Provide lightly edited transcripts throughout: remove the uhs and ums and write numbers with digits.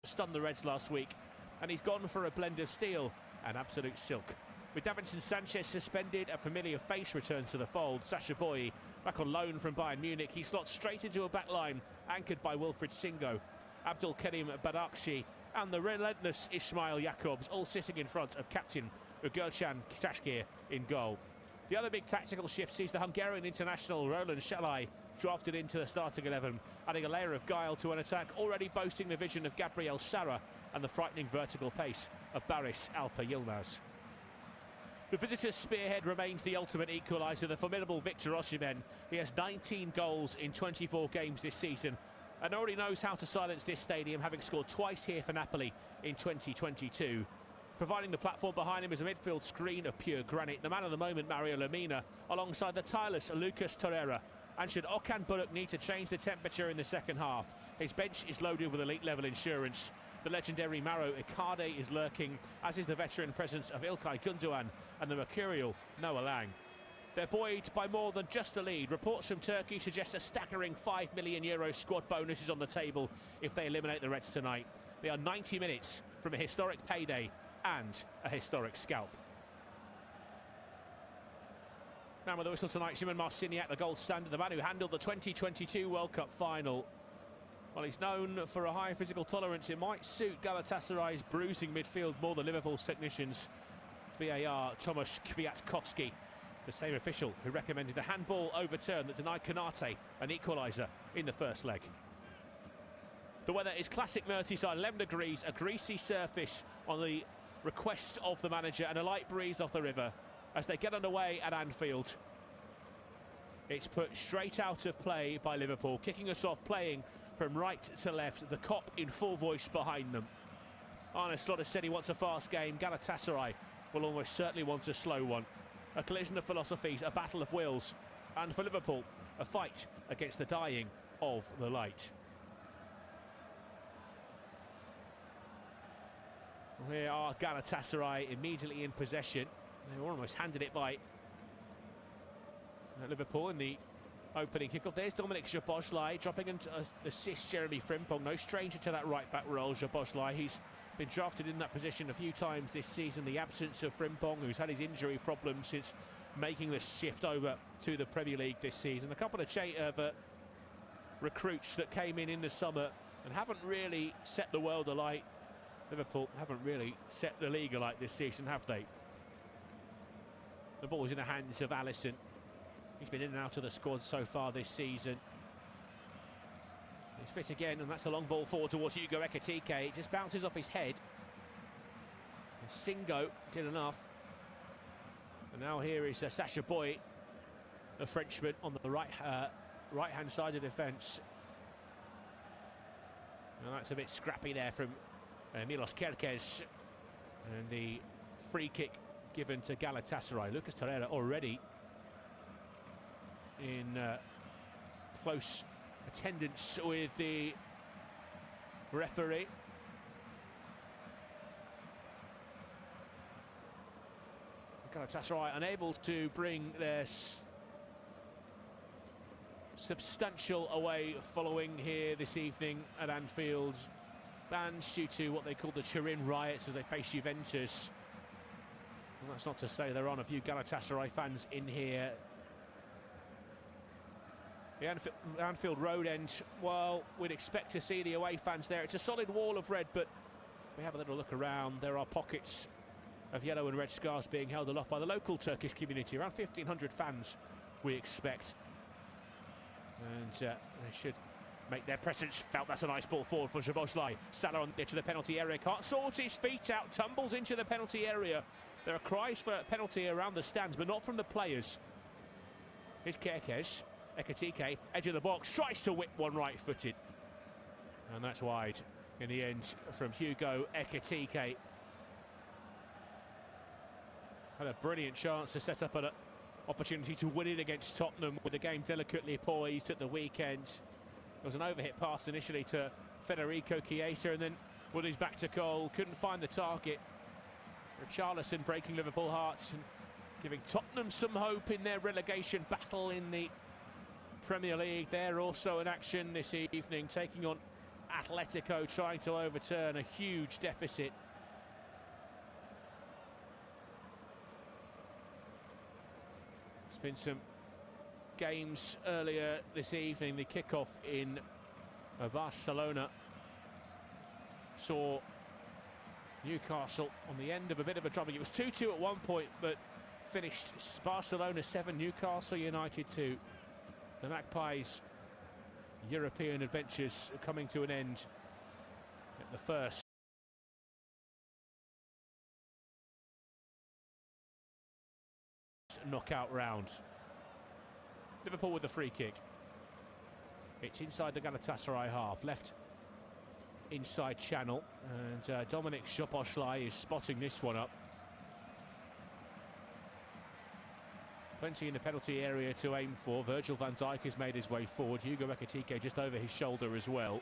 stunned the Reds last week, and he's gone for a blend of steel and absolute silk. With Davinson Sanchez suspended, a familiar face returns to the fold. Sacha Boey, back on loan from Bayern Munich, he slots straight into a back line anchored by Wilfried Singo, Abdul Karim Badakshi and the relentless Ismail Jakobs, all sitting in front of captain Ugurcan Tashkir in goal. The other big tactical shift sees the Hungarian international Roland Shalai drafted into the starting 11, adding a layer of guile to an attack already boasting the vision of Gabriel Sara and the frightening vertical pace of Baris Alper Yilmaz. The visitors' spearhead remains the ultimate equaliser, the formidable Victor Osimhen. He has 19 goals in 24 games this season and already knows how to silence this stadium, having scored twice here for Napoli in 2022. Providing the platform behind him is a midfield screen of pure granite. The man of the moment, Mario Lemina, alongside the tireless Lucas Torreira. And should Okan Buruk need to change the temperature in the second half, his bench is loaded with elite-level insurance. The legendary Maro Icardi is lurking, as is the veteran presence of İlkay Gündoğan and the mercurial Noah Lang. They're buoyed by more than just a lead. Reports from Turkey suggest a staggering €5 million squad bonus is on the table if they eliminate the Reds tonight. They are 90 minutes from a historic payday and a historic scalp. Man with the whistle tonight, Szymon Marciniak, the gold standard, the man who handled the 2022 World Cup final. While he's known for a high physical tolerance, it might suit Galatasaray's bruising midfield more than Liverpool's technicians. VAR Tomasz Kwiatkowski, the same official who recommended the handball overturn that denied Konate an equaliser in the first leg. The weather is classic Merseyside, 11 degrees, a greasy surface on the request of the manager and a light breeze off the river as they get underway at Anfield. It's put straight out of play by Liverpool, kicking us off playing from right to left, the cop in full voice behind them. Arne Slot has said he wants a fast game. Galatasaray will almost certainly want a slow one. A collision of philosophies, a battle of wills, and for Liverpool, a fight against the dying of the light. Well, here are Galatasaray immediately in possession. They were almost handed it by Liverpool in the opening kickoff. There's Dominik Szoboszlai dropping into assist Jeremy Frimpong. No stranger to that right-back role, Szoboszlai. He's been drafted in that position a few times this season. The absence of Frimpong, who's had his injury problems since making the shift over to the Premier League this season. A couple of recruits that came in the summer and haven't really set the world alight. Liverpool haven't really set the league alight this season, have they? The ball's in the hands of Alisson. He's been in and out of the squad so far this season. He's fit again, and that's a long ball forward towards Hugo Ekitike. It just bounces off his head. Singo did enough. And now here is Sacha Boey, the Frenchman, on the right-hand side of defence. Now that's a bit scrappy there from Milos Kerkez. And the free kick given to Galatasaray. Lucas Torreira already in close attendance with the referee. Galatasaray unable to bring their substantial away following here this evening at Anfield. Bans due to what they call the Turin riots as they face Juventus. And that's not to say there aren't a few Galatasaray fans in here. The Anfield Road end, well, we'd expect to see the away fans there. It's a solid wall of red, but if we have a little look around, there are pockets of yellow and red scarves being held aloft by the local Turkish community. Around 1,500 fans, we expect. And they should make their presence felt. That's a nice ball forward for Szoboszlai. Salah on the edge of the penalty area, can't sort his feet out, tumbles into the penalty area. There are cries for a penalty around the stands, but not from the players. Here's Kerkez. Ekitike, edge of the box, tries to whip one right-footed. And that's wide in the end from Hugo Ekitike. Had a brilliant chance to set up an opportunity to win it against Tottenham with the game delicately poised at the weekend. There was an overhit pass initially to Federico Chiesa, and then Woody's back to goal, couldn't find the target. Richarlison breaking Liverpool hearts and giving Tottenham some hope in their relegation battle in the Premier League. They're also in action this evening, taking on Atletico trying to overturn a huge deficit. There's been some games earlier this evening. The kickoff in Barcelona saw Newcastle on the end of a bit of a trouble. It was 2-2 at one point, but finished Barcelona 7, Newcastle United 2. The Magpies' European adventures are coming to an end at the first knockout round. Liverpool with the free kick. It's inside the Galatasaray half, left inside channel, and Dominic Szoboszlai is spotting this one up. Plenty in the penalty area to aim for. Virgil van Dijk has made his way forward. Hugo Ekitike just over his shoulder as well.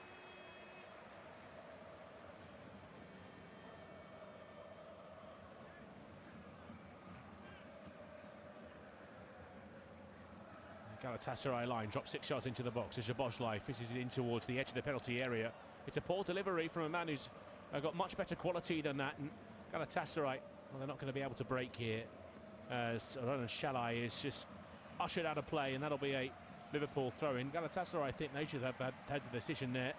Galatasaray line drops 6 yards into the box as Szoboszlai fizzes it in towards the edge of the penalty area. It's a poor delivery from a man who's got much better quality than that, and Galatasaray, well, they're not going to be able to break here as Ronan Shalai is just ushered out of play, and that'll be a Liverpool throw-in. Galatasaray, I think they should have had the decision there.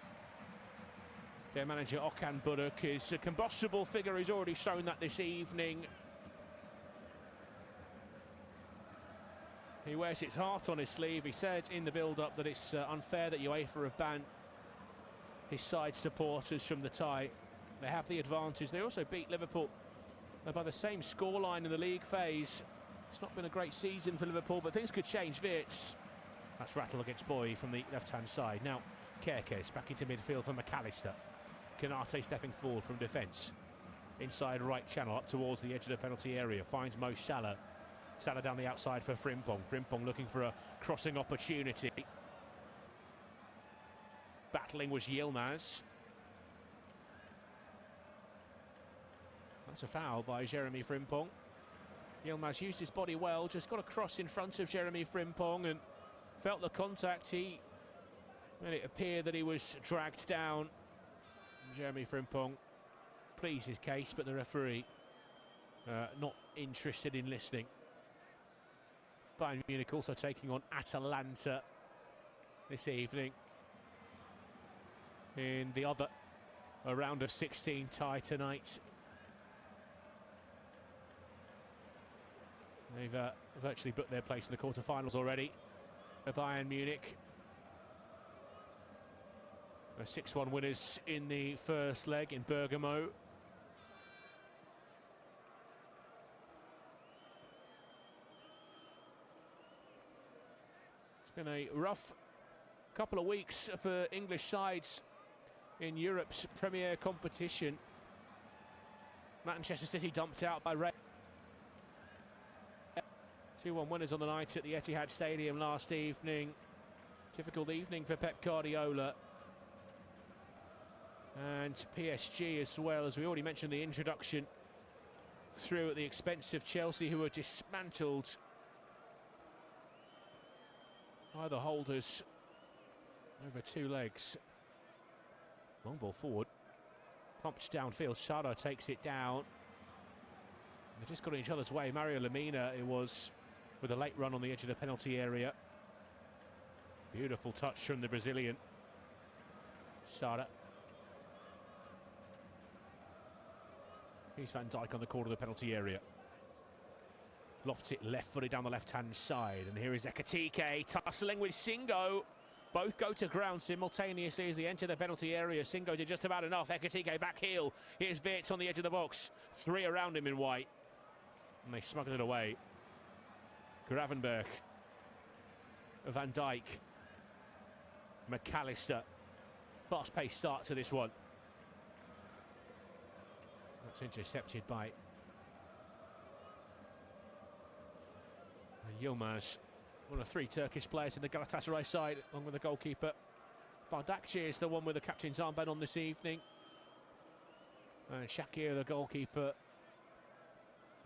Their manager Okan Buruk is a combustible figure. He's already shown that this evening. He wears his heart on his sleeve. He said in the build-up that it's unfair that UEFA have banned his side supporters from the tie. They have the advantage. They also beat Liverpool by the same scoreline in the league phase. It's not been a great season for Liverpool, but things could change. Wirtz. That's rattle against Boy from the left-hand side. Now Kerkez back into midfield for McAllister. Kanate stepping forward from defence. Inside right channel up towards the edge of the penalty area. Finds Mo Salah. Salah down the outside for Frimpong. Frimpong looking for a crossing opportunity. Battling was Yilmaz. That's a foul by Jeremy Frimpong. Yilmaz used his body well, just got a cross in front of Jeremy Frimpong and felt the contact. It appeared that he was dragged down. Jeremy Frimpong pleads his case, but the referee not interested in listening. Bayern Munich also taking on Atalanta this evening in the other round of 16 tie tonight. They've virtually booked their place in the quarterfinals already. Bayern Munich 6-1 winners in the first leg in Bergamo. It's been a rough couple of weeks for English sides in Europe's premier competition. Manchester City dumped out by Red. 2-1 winners on the night at the Etihad Stadium last evening. Difficult evening for Pep Guardiola. And PSG as well, as we already mentioned the introduction, through at the expense of Chelsea, who were dismantled by the holders over 2 legs. Long ball forward, pumped downfield. Sada takes it down. They've just got in each other's way. Mario Lemina, it was, with a late run on the edge of the penalty area. Beautiful touch from the Brazilian. Sada. Here's Van Dijk on the corner of the penalty area. Lofts it left-footed down the left-hand side. And here is Ekitike tussling with Singo. Both go to ground simultaneously as they enter the penalty area. Singo did just about enough. Ekitike back heel. Here's Wirtz on the edge of the box. 3 around him in white. And they smuggle it away. Gravenberch. Van Dijk. McAllister. Fast-paced start to this one. That's intercepted by Yilmaz, one of 3 Turkish players in the Galatasaray side, along with the goalkeeper. Bardakci is the one with the captain's armband on this evening. And Shakir, the goalkeeper.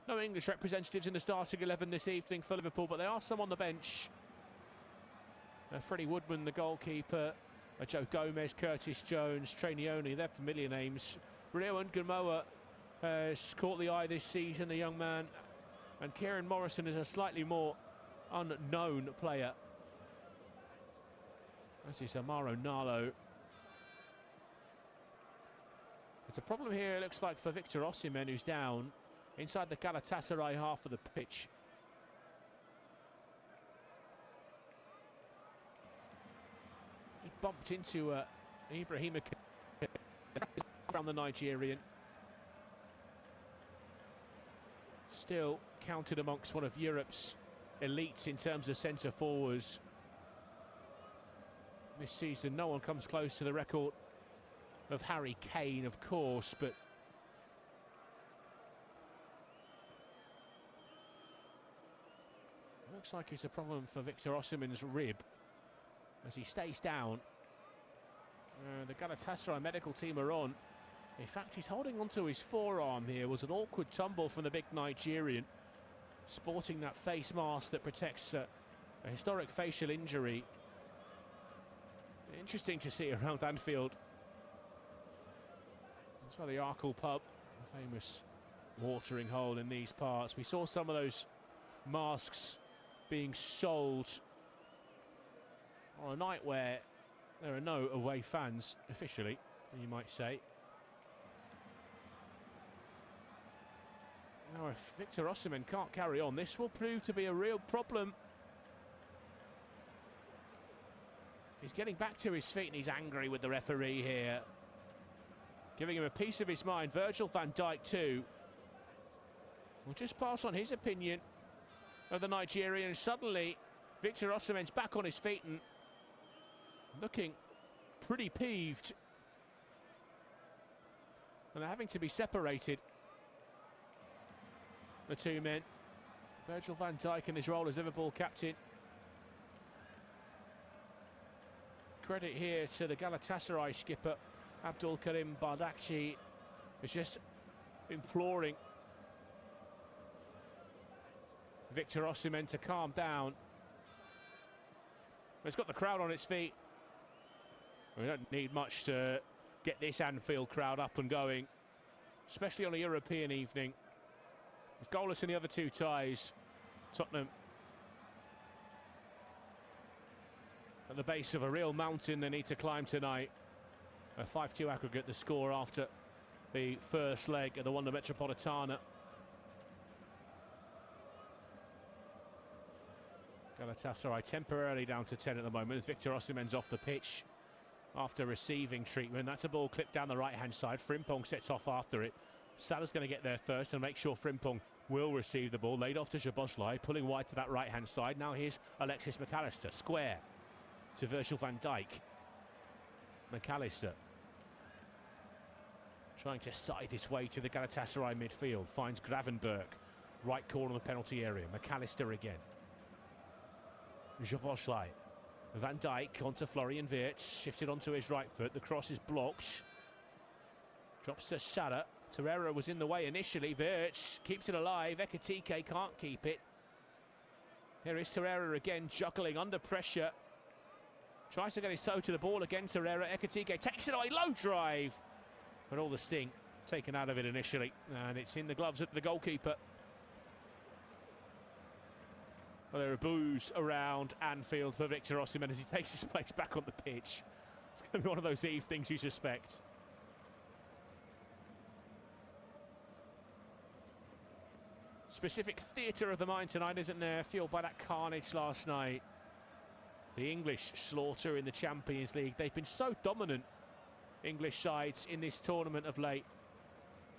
No English representatives in the starting 11 this evening for Liverpool, but there are some on the bench. Freddie Woodman, the goalkeeper. Joe Gomez, Curtis Jones, Trainioni, they're familiar names. Rio Gamoa has caught the eye this season, the young man. And Kieran Morrison is a slightly more unknown player. As is Amaro Nalo. It's a problem here, it looks like, for Victor Osimhen, who's down inside the Galatasaray half of the pitch. Just bumped into Ibrahima around the Nigerian. Still counted amongst one of Europe's elites in terms of centre forwards. This season, no one comes close to the record of Harry Kane, of course, but it looks like it's a problem for Victor Osimhen's rib as he stays down. The Galatasaray medical team are on. In fact, he's holding onto his forearm here. It was an awkward tumble from the big Nigerian, sporting that face mask that protects a historic facial injury. Interesting to see around Anfield. Inside the Arkle pub, a famous watering hole in these parts. We saw some of those masks being sold on a night where there are no away fans, officially, you might say. Now, if Victor Osimhen can't carry on, this will prove to be a real problem. He's getting back to his feet and he's angry with the referee here, giving him a piece of his mind. Virgil van Dijk too will just pass on his opinion of the Nigerian. Suddenly Victor Osimhen's back on his feet and looking pretty peeved, and they're having to be separated, the two men. Virgil van Dijk in his role as Liverpool captain. Credit here to the Galatasaray skipper Abdul Karim Bardakci, who's just imploring Victor Osimhen to calm down. It's got the crowd on its feet. We don't need much to get this Anfield crowd up and going, especially on a European evening. It's goalless in the other two ties. Tottenham at the base of a real mountain they need to climb tonight. A 5-2 aggregate, the score after the first leg of the Wanda Metropolitana. Galatasaray temporarily down to 10 at the moment as Victor Osimhen's off the pitch after receiving treatment. That's a ball clipped down the right-hand side. Frimpong sets off after it. Salah's going to get there first and make sure Frimpong will receive the ball. Laid off to Szoboszlai, pulling wide to that right-hand side. Now here's Alexis McAllister, square to Virgil van Dijk. McAllister trying to side his way to the Galatasaray midfield. Finds Gravenberg, right corner of the penalty area. McAllister again. Szoboszlai. Van Dijk onto Florian Wirtz, shifted onto his right foot. The cross is blocked. Drops to Salah. Torreira was in the way initially. Wirtz keeps it alive. Ekitike can't keep it. Here is Torreira again, juggling under pressure. Tries to get his toe to the ball again. Torreira. Ekitike takes it away. Low drive. But all the sting taken out of it initially. And it's in the gloves of the goalkeeper. Well, there are boos around Anfield for Victor Osimhen as he takes his place back on the pitch. It's going to be one of those evenings you suspect. Specific theatre of the mind tonight, isn't there? Fueled by that carnage last night. The English slaughter in the Champions League. They've been so dominant, English sides, in this tournament of late.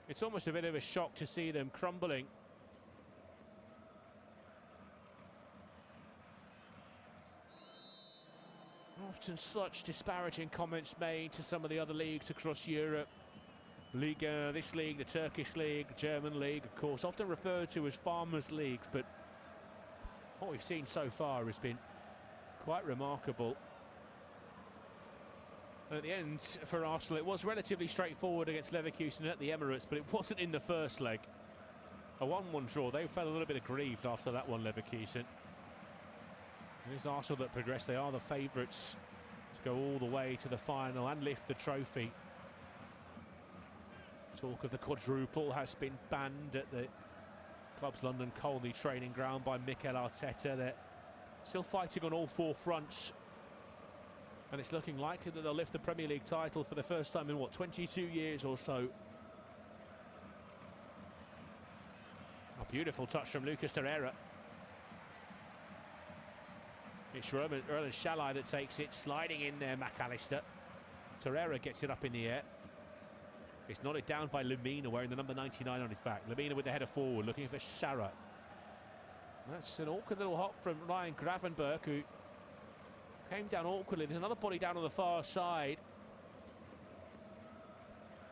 It's almost a bit of a shock to see them crumbling. Often such disparaging comments made to some of the other leagues across Europe. Liga, this league, the Turkish league, the German league, of course, often referred to as farmers' leagues, but what we've seen so far has been quite remarkable. And at the end, for Arsenal, it was relatively straightforward against Leverkusen at the Emirates, but it wasn't in the first leg. A 1-1 draw. They felt a little bit aggrieved after that one, Leverkusen. It is Arsenal that progressed. They are the favourites to go all the way to the final and lift the trophy. Talk of the quadruple has been banned at the club's London Colney training ground by Mikel Arteta. They're still fighting on all four fronts, and it's looking likely that they'll lift the Premier League title for the first time in, what, 22 years or so. A beautiful touch from Lucas Torreira. It's Erlen Shalai that takes it, sliding in there, McAllister. Torreira gets it up in the air. It's nodded down by Lemina, wearing the number 99 on his back. Lemina with the header forward, looking for Sarah. That's an awkward little hop from Ryan Gravenberch, who came down awkwardly. There's another body down on the far side.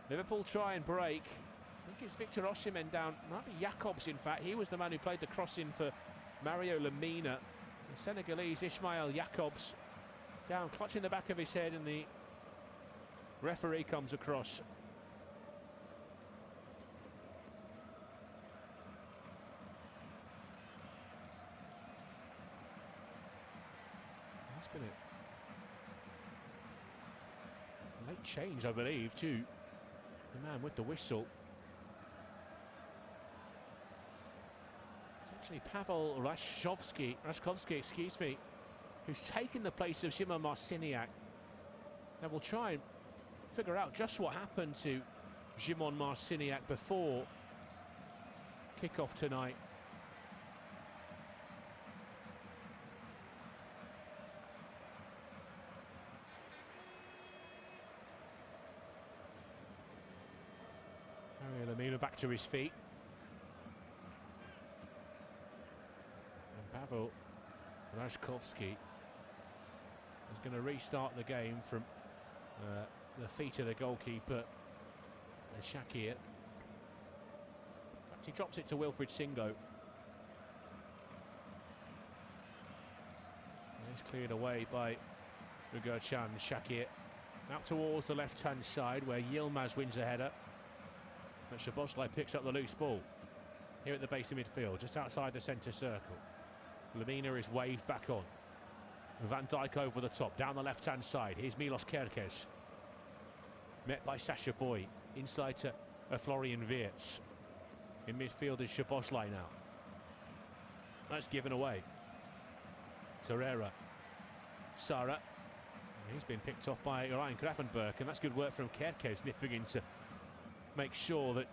Liverpool try and break. I think it's Victor Osimhen down. Might be Jacobs, in fact. He was the man who played the cross in for Mario Lemina. The Senegalese Ismail Jacobs down, clutching the back of his head, and the referee comes across. It's been a late change, I believe, to the man with the whistle. It's actually Pavel Rashkovsky, excuse me, who's taken the place of Szymon Marciniak. Now we'll try and figure out just what happened to Szymon Marciniak before kick-off tonight. Mario Lemina back to his feet. And Pavel Rashkovsky is going to restart the game from the feet of the goalkeeper, Shakir. He drops it to Wilfried Singo. And he's cleared away by Ugo-Chan. Shakir out towards the left-hand side, where Yilmaz wins the header. But Szoboszlai picks up the loose ball here at the base of midfield, just outside the centre circle. Lemina is waved back on. Van Dijk over the top, down the left-hand side. Here's Milos Kerkez. Met by Sacha Boey, inside to Florian Wirtz. In midfield is Szoboszlai now. That's given away. Torreira. Sara. He's been picked off by Ryan Gravenberch, and that's good work from Kerkez, nipping in to make sure that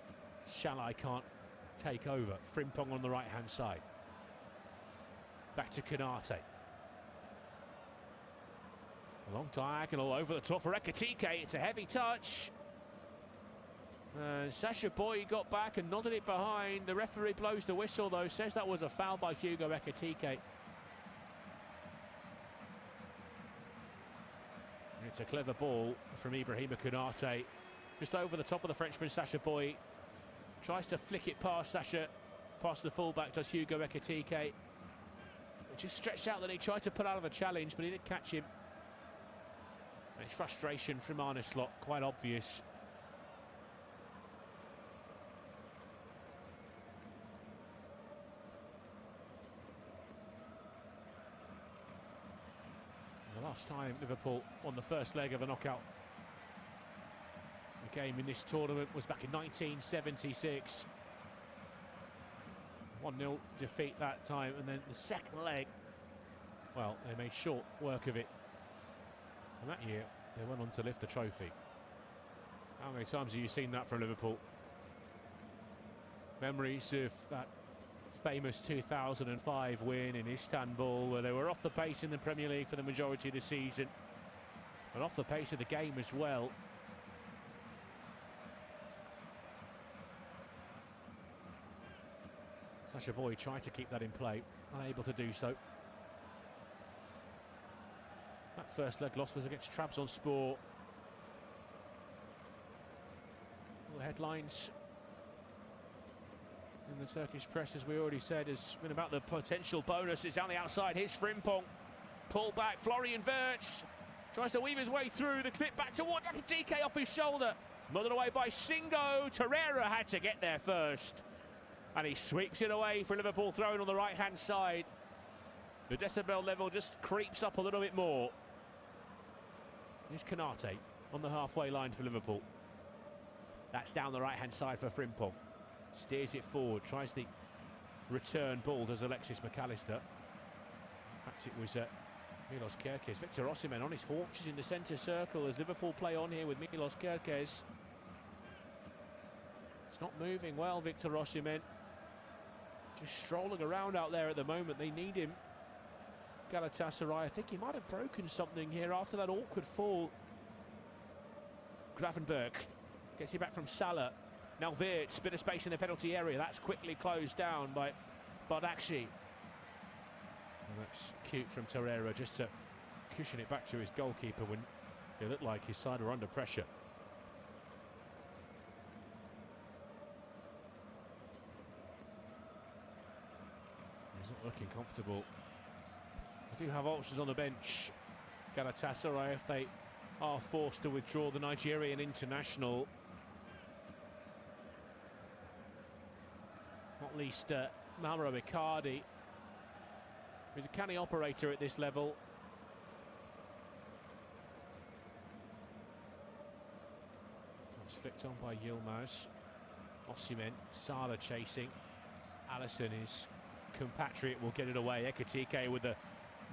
Shalai can't take over. Frimpong on the right-hand side. Back to Konate. A long diagonal over the top for Ekitike. It's a heavy touch. Sacha Boey got back and nodded it behind. The referee blows the whistle, though, says that was a foul by Hugo Ekitike. It's a clever ball from Ibrahima Konate. Just over the top of the Frenchman, Sacha Boey. Tries to flick it past the fullback, does Hugo Ekitike. It just stretched out that he tried to put out of the challenge, but he didn't catch him. And it's frustration from Arne Slot, quite obvious. The last time Liverpool won the first leg of a knockout game in this tournament was back in 1976. 1-0 defeat that time, and then the second leg, well, they made short work of it. And that year, they went on to lift the trophy. How many times have you seen that from Liverpool? Memories of that famous 2005 win in Istanbul, where they were off the pace in the Premier League for the majority of the season, and off the pace of the game as well. Sacha Boey tried to keep that in play, unable to do so. That first leg loss was against Trabzonspor. All the headlines in the Turkish press, as we already said, has been about the potential bonuses down the outside. Here's Frimpong, pull back, Florian Wirtz tries to weave his way through, the clip back towards Ekitike off his shoulder, nodded away by Singo. Torreira had to get there first, and he sweeps it away for Liverpool, thrown on the right-hand side. The decibel level just creeps up a little bit more. Here's Konate on the halfway line for Liverpool. That's down the right-hand side for Frimpong. Steers it forward, tries the return ball, does Alexis McAllister. In fact, it was Milos Kerkez. Victor Osimhen on his haunches in the centre circle as Liverpool play on here with Milos Kerkez. It's not moving well, Victor Osimhen. Just strolling around out there at the moment. They need him. Galatasary, I think he might have broken something here after that awkward fall. Gravenberg gets it back from Salah. Now Wirtz, bit of space in the penalty area. That's quickly closed down by Bardakci. And that's cute from Torreira just to cushion it back to his goalkeeper when it looked like his side were under pressure. He's not looking comfortable. I do have options on the bench. Galatasaray, if they are forced to withdraw the Nigerian international. Not least Mauro Icardi, who's a canny operator at this level. It's flicked on by Yilmaz. Osimhen, Salah chasing. Alisson, his compatriot, will get it away. Ekitike with a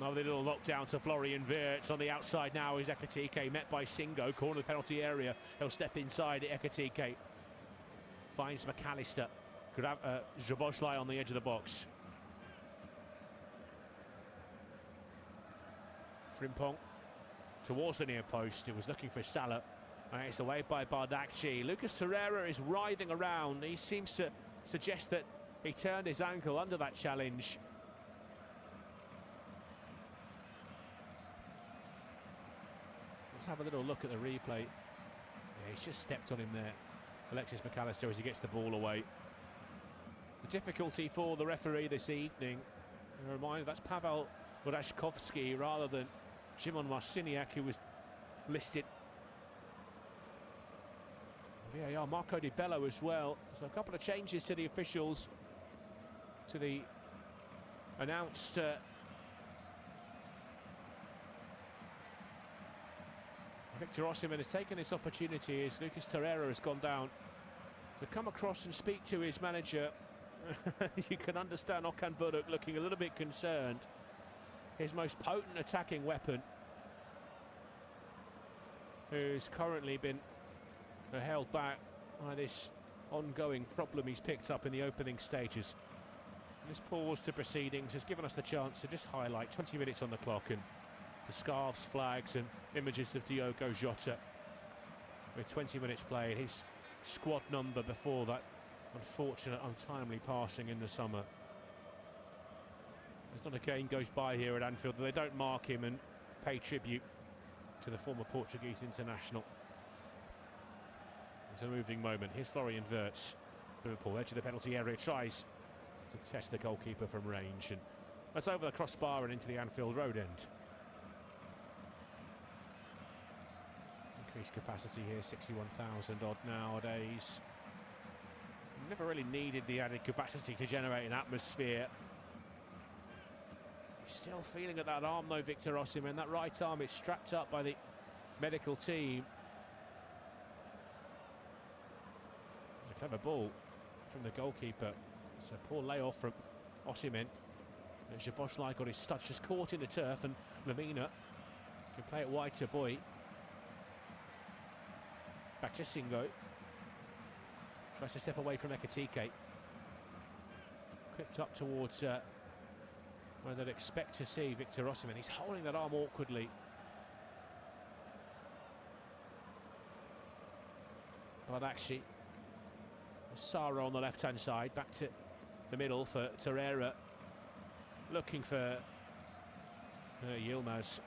lovely little knockdown to Florian Wirtz. On the outside now is Ekitike, met by Singo, corner of the penalty area. He'll step inside. Ekitike finds McAllister. Could have Szoboszlai on the edge of the box. Frimpong towards the near post. He was looking for Salah. And it's away by Bardakci. Lucas Torreira is writhing around. He seems to suggest that he turned his ankle under that challenge. Let's have a little look at the replay. Yeah, he's just stepped on him there. Alexis McAllister as he gets the ball away. The difficulty for the referee this evening, a reminder, that's Pavel Wodaszkowski rather than Szymon Marciniak, who was listed. VAR, Marco Di Bello as well. So a couple of changes to the officials, to the announced Victor Osimhen has taken this opportunity as Lucas Torreira has gone down to come across and speak to his manager. You can understand Okan Buruk looking a little bit concerned. His most potent attacking weapon, who's currently been held back by this ongoing problem he's picked up in the opening stages. This pause to proceedings has given us the chance to just highlight 20 minutes on the clock and the scarves, flags and images of Diogo Jota with 20 minutes played. His squad number before that unfortunate, untimely passing in the summer. There's not a game goes by here at Anfield that they don't mark him and pay tribute to the former Portuguese international. It's a moving moment. Here's Florian Wirtz. Liverpool, edge of the penalty area, tries to test the goalkeeper from range, and that's over the crossbar and into the Anfield Road end. Increased capacity here, 61,000 odd nowadays. Never really needed the added capacity to generate an atmosphere. He's still feeling at that arm though, Victor Osimhen. That right arm is strapped up by the medical team. It's a clever ball from the goalkeeper. It's a poor layoff from Osimhen. Szoboszlai got his touch, just caught in the turf, and Lamina can play it wide to Boy. Back to Singo. Tries to step away from Ekitike. Clipped up towards where they'd expect to see Victor Osimhen. He's holding that arm awkwardly. Bardakci. Sara on the left-hand side. Back to the middle for Torreira. Looking for Yilmaz.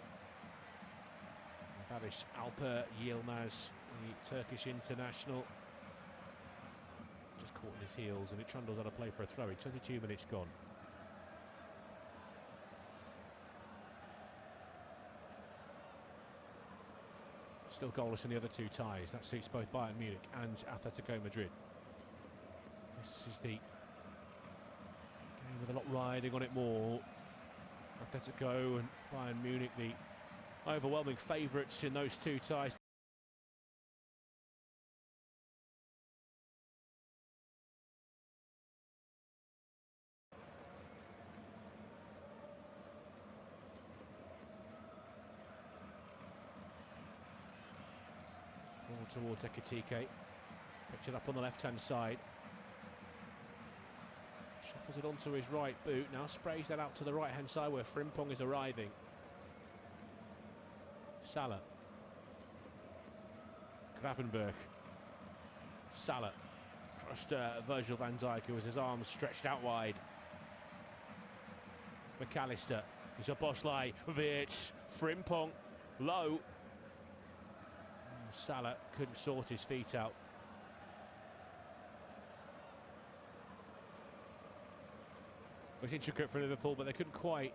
Barış Alper Yilmaz, the Turkish international. Just caught in his heels, and it trundles out of play for a throw-in. 22 minutes gone. Still goalless in the other two ties. That suits both Bayern Munich and Atletico Madrid. This is the game with a lot riding on it more. Atletico and Bayern Munich, the overwhelming favourites in those two ties. Forward towards Ekitike. Picked it up on the left-hand side. Shuffles it onto his right boot. Now sprays that out to the right-hand side where Frimpong is arriving. Salah. Gravenberg. Salah. Crushed Virgil van Dijk, who has his arms stretched out wide. McAllister. Szoboszlai. Wirtz. Frimpong. Low. Salah couldn't sort his feet out. It was intricate for Liverpool, but they couldn't quite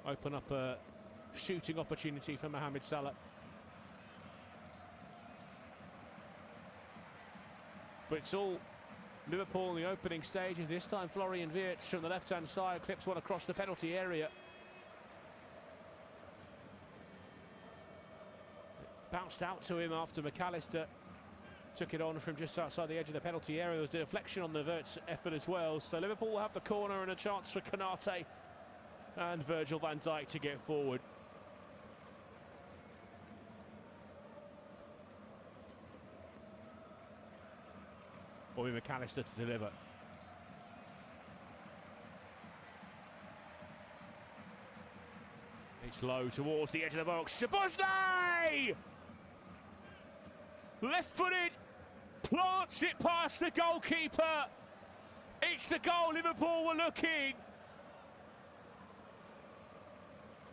open up a shooting opportunity for Mohamed Salah. But it's all Liverpool in the opening stages. This time Florian Wirtz from the left-hand side clips one across the penalty area. Bounced out to him after McAllister took it on from just outside the edge of the penalty area. There was a deflection on the Wirtz effort as well. So Liverpool will have the corner and a chance for Konate and Virgil van Dijk to get forward. Bobby McAllister to deliver. It's low towards the edge of the box. Szoboszlai! Left-footed, plants it past the goalkeeper. It's the goal Liverpool were looking.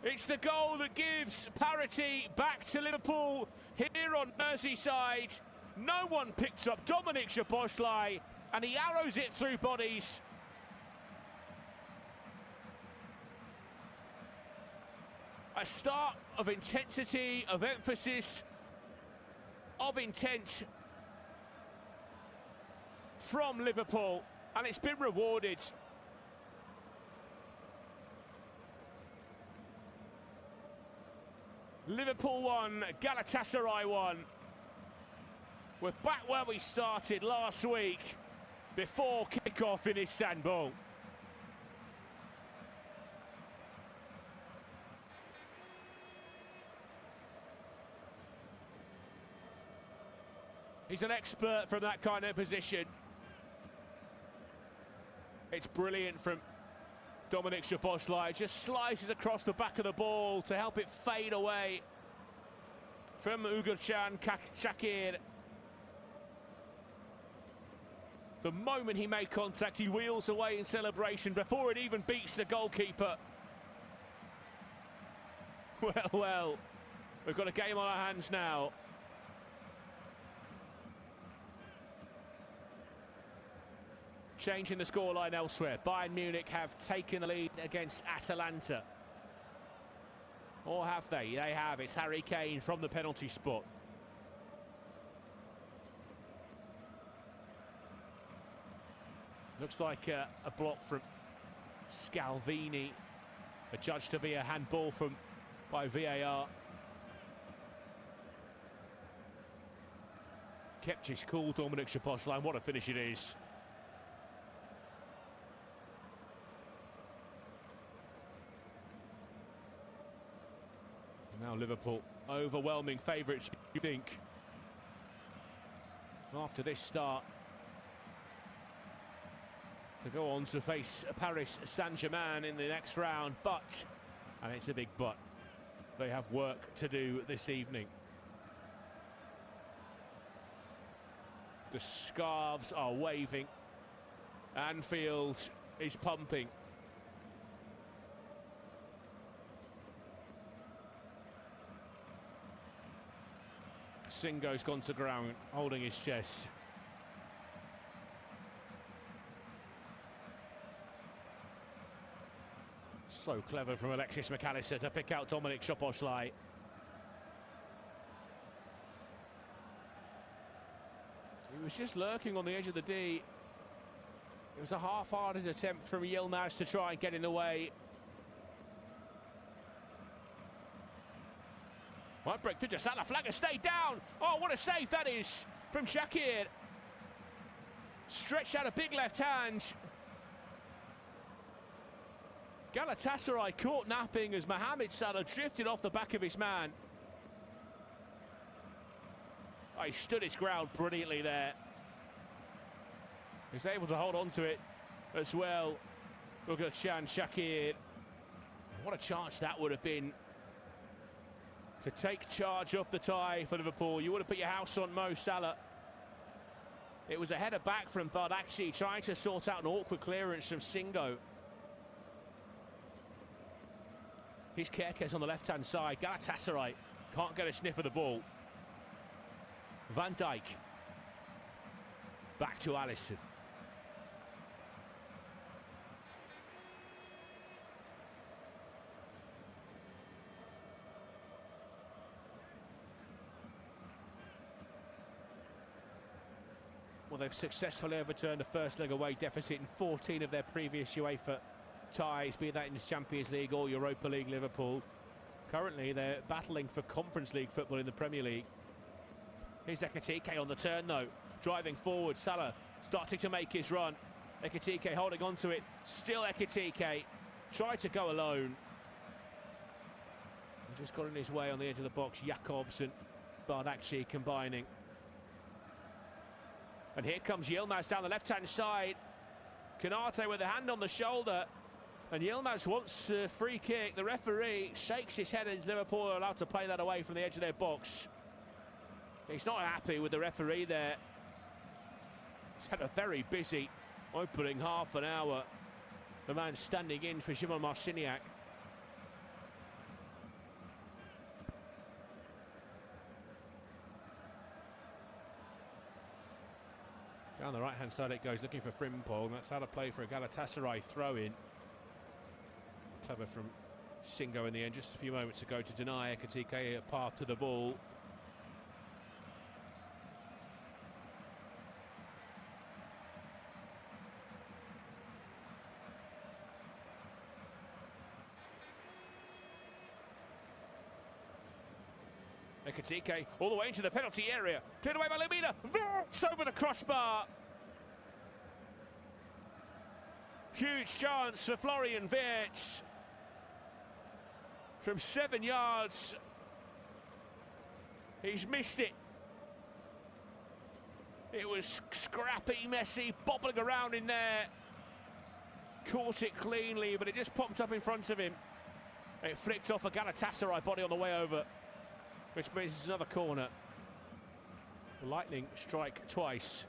It's the goal that gives parity back to Liverpool here on Merseyside. No one picks up Dominik Szoboszlai, and he arrows it through bodies. A start of intensity, of emphasis, of intent from Liverpool, and it's been rewarded. Liverpool 1, Galatasaray 1. We're back where we started last week before kick-off in Istanbul. He's an expert from that kind of position. It's brilliant from Dominik Szoboszlai. Just slices across the back of the ball to help it fade away from Uğurcan Çakır. The moment he made contact, he wheels away in celebration before it even beats the goalkeeper. Well, we've got a game on our hands now. Changing the scoreline elsewhere. Bayern Munich have taken the lead against Atalanta. Or have they? They have. It's Harry Kane from the penalty spot. Looks like a block from Scalvini. Adjudged to be a handball by VAR. Kept his cool, Dominik Szoboszlai. What a finish it is. Now Liverpool, overwhelming favourites, you think, after this start, to go on to face Paris Saint-Germain in the next round. But, and it's a big but, they have work to do this evening. The scarves are waving. Anfield is pumping. Singo's gone to ground, holding his chest. So clever from Alexis McAllister to pick out Dominik Szoboszlai. He was just lurking on the edge of the D. It was a half-hearted attempt from Yilmaz to try and get in the way. Might break through to Salah, Flagger stay down. Oh, what a save that is from Shakir. Stretched out a big left hand. Galatasaray caught napping as Mohamed Salah drifted off the back of his man. Oh, he stood his ground brilliantly there. He's able to hold on to it as well. Look at Chan Shakir. What a chance that would have been to take charge of the tie for Liverpool. You would have put your house on Mo Salah. It was a header back from Bardakci trying to sort out an awkward clearance from Singo. Here's Kerkez on the left-hand side. Galatasaray can't get a sniff of the ball. Van Dijk. Back to Alisson. Well, they've successfully overturned a first leg away deficit in 14 of their previous UEFA ties, be that in the Champions League or Europa League. Liverpool currently they're battling for Conference League football in the Premier League. Here's Ekitike on the turn though, driving forward. Salah starting to make his run. Ekitike holding on to it, still Ekitike tried to go alone. He just got in his way on the edge of the box. Jakobs and Bardakci combining. And here comes Yilmaz down the left-hand side. Konate with a hand on the shoulder. And Yilmaz wants a free kick. The referee shakes his head as Liverpool are allowed to play that away from the edge of their box. He's not happy with the referee there. He's had a very busy opening half an hour. The man standing in for Szymon Marciniak. Down the right-hand side it goes, looking for Frimpong. That's how to play for a Galatasaray throw-in. Clever from Singo in the end, just a few moments ago to deny Ekitike a path to the ball. Ekitike all the way into the penalty area. Cleared away by Lemina. Wirtz over the crossbar. Huge chance for Florian Wirtz. From 7 yards. He's missed it. It was scrappy, messy, bobbling around in there. Caught it cleanly, but it just popped up in front of him. It flicked off a Galatasaray body on the way over, which means it's another corner. The Lightning strike twice.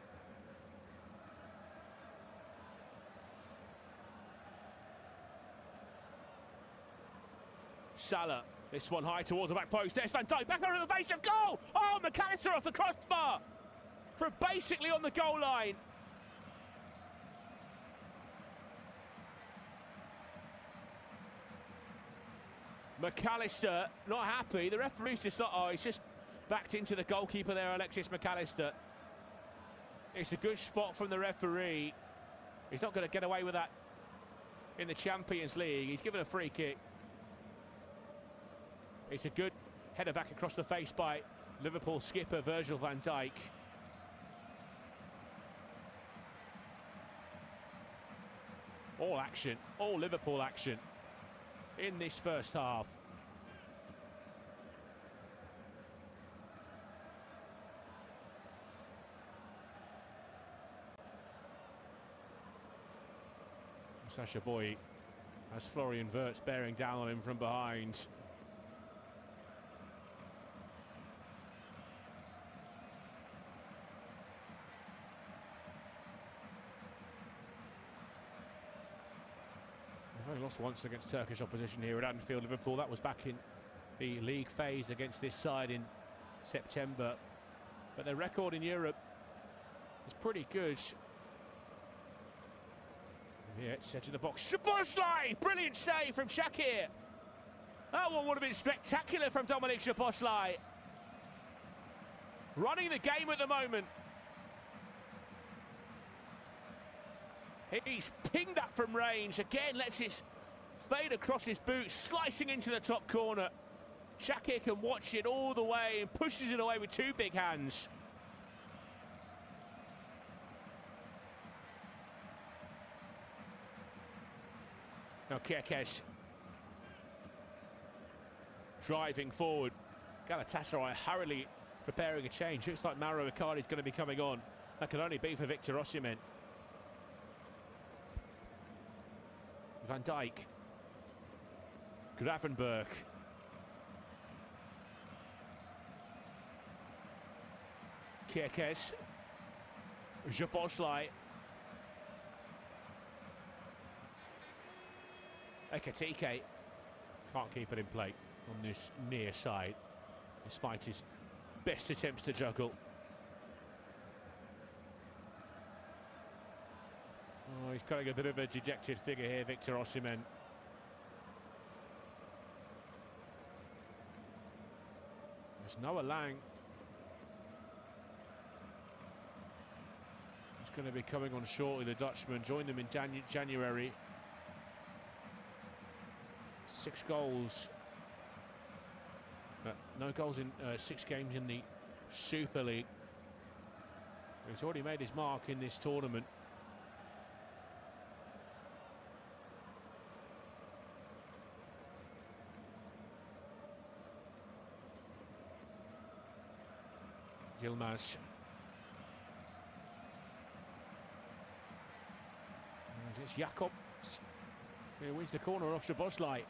Salah, this one high towards the back post. There's Van Dijk, back over the face of goal! Oh, McAllister off the crossbar! From basically on the goal line. McAllister not happy. The referee's just he's just backed into the goalkeeper there, Alexis McAllister. It's a good spot from the referee. He's not going to get away with that in the Champions League. He's given a free kick. It's a good header back across the face by Liverpool skipper Virgil van Dijk. All action, all Liverpool action in this first half. Sacha Boey has Florian Wirtz bearing down on him from behind. They've only lost once against Turkish opposition here at Anfield. Liverpool, that was back in the league phase against this side in September. But their record in Europe is pretty good. Yeah, it's edge of the box. Szoboszlai! Brilliant save from Shakir. That one would have been spectacular from Dominik Szoboszlai. Running the game at the moment. He's pinged that from range. Again, lets it fade across his boot, slicing into the top corner. Shaqiri can watch it all the way and pushes it away with two big hands. Now Kierke's driving forward. Galatasaray hurriedly preparing a change. Looks like Mauro Icardi is going to be coming on. That can only be for Victor Osimhen. Van Dijk. Gravenberch. Kierke's. Szoboszlai. Ekitike can't keep it in play on this near side, despite his best attempts to juggle. Oh, he's cutting a bit of a dejected figure here, Victor Osimhen. There's Noah Lang. He's going to be coming on shortly, the Dutchman. Joined them in January. 6 goals. No goals in 6 games in the Super League. He's already made his mark in this tournament. Yilmaz. And it's Jakobs. He wins the corner off Szoboszlai.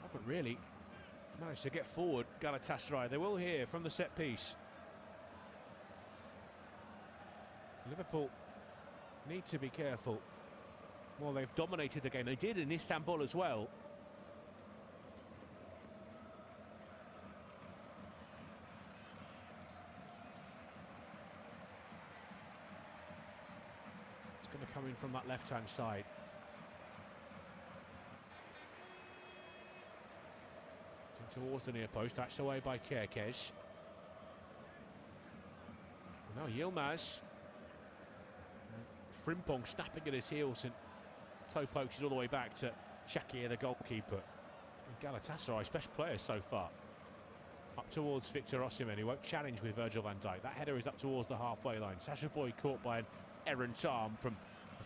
Haven't really managed to get forward, Galatasaray. They will here from the set piece. Liverpool need to be careful. Well, they've dominated the game. They did in Istanbul as well. It's going to come in from that left-hand side. Towards the near post, that's away by Kierke's. Now Yilmaz. Frimpong snapping at his heels and toe pokes it all the way back to Shaqiri, the goalkeeper. Galatasaray's best player so far. Up towards Victor Osimhen, who won't challenge with Virgil van Dijk. That header is up towards the halfway line. Sacha Boey caught by an errant arm from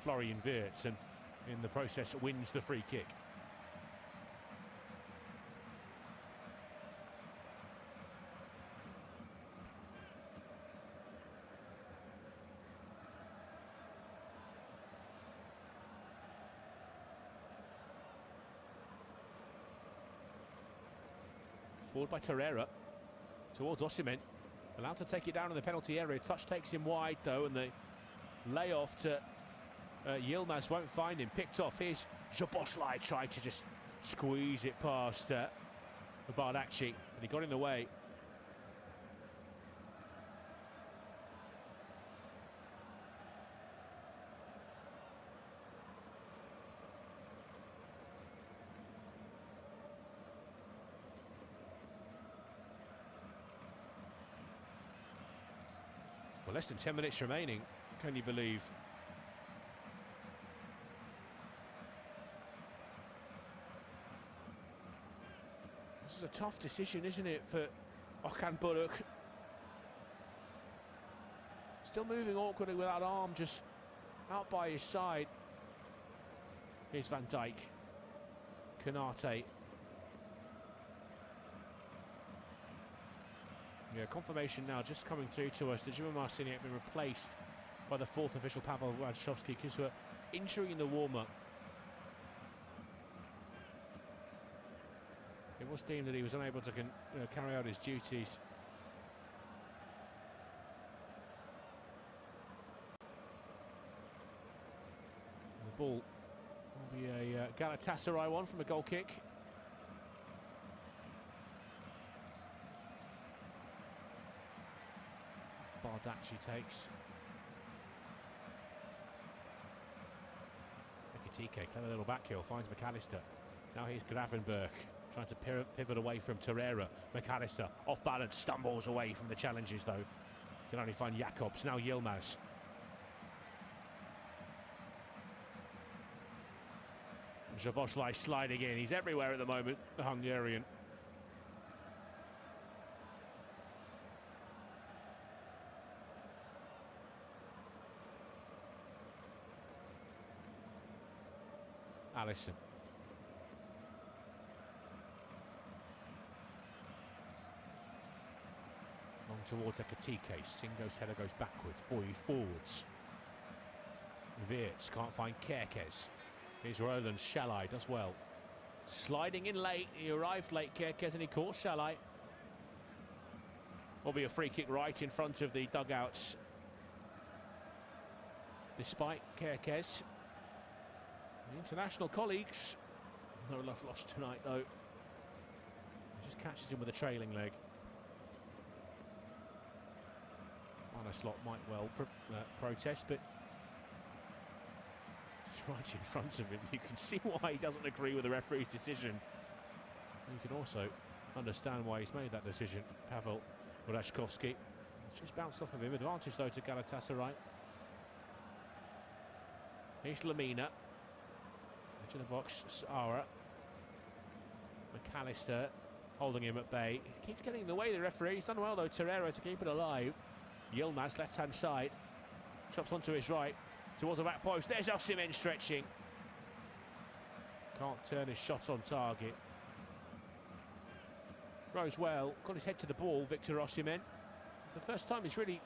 Florian Wirtz and in the process wins the free kick. Forward by Torreira towards Osimhen, allowed to take it down in the penalty area. Touch takes him wide though, and the layoff to Yilmaz won't find him. Picked off. Here's Szoboszlai, tried to just squeeze it past Bardakci, and he got in the way. Well, less than 10 minutes remaining, can you believe? This is a tough decision, isn't it, for Okan Buruk? Still moving awkwardly with that arm just out by his side. Here's Van Dijk. Konate. Yeah, confirmation now just coming through to us. The Juma Marciniak have been replaced by the 4th official, Pavel Wachalong, because of an injury in the warm-up. It was deemed that he was unable to carry out his duties. And the ball will be a Galatasaray one from a goal kick. Bardakci takes. Ekitike, clever little back heel, finds McAllister. Now here's Gravenberch, trying to pivot away from Torreira. McAllister, off balance, stumbles away from the challenges though. Can only find Jakobs, now Yilmaz. Szoboszlai sliding in, he's everywhere at the moment, the Hungarian. Alisson. Long towards Ekitike. Singo's header goes backwards. Boyd forwards. Wirtz can't find Kerkez. Here's Roland. Shalai does well. Sliding in late. He arrived late, Kerkez, and he caught Shalai. Will be a free kick right in front of the dugouts. Despite Kerkez. The international colleagues. No love lost tonight, though. He just catches him with a trailing leg. Slot might well protest, but it's right in front of him. You can see why he doesn't agree with the referee's decision. You can also understand why he's made that decision. Pavel Wachalong just bounced off of him. Advantage though to Galatasary. Here's Lamina. Edge of the box, Sara. McAllister holding him at bay. He keeps getting in the way, the referee. He's done well though, Torreira, to keep it alive. Yilmaz, left-hand side, chops onto his right, towards the back post. There's Osimhen stretching. Can't turn his shot on target. Rose well, got his head to the ball, Victor Osimhen. The first time he's really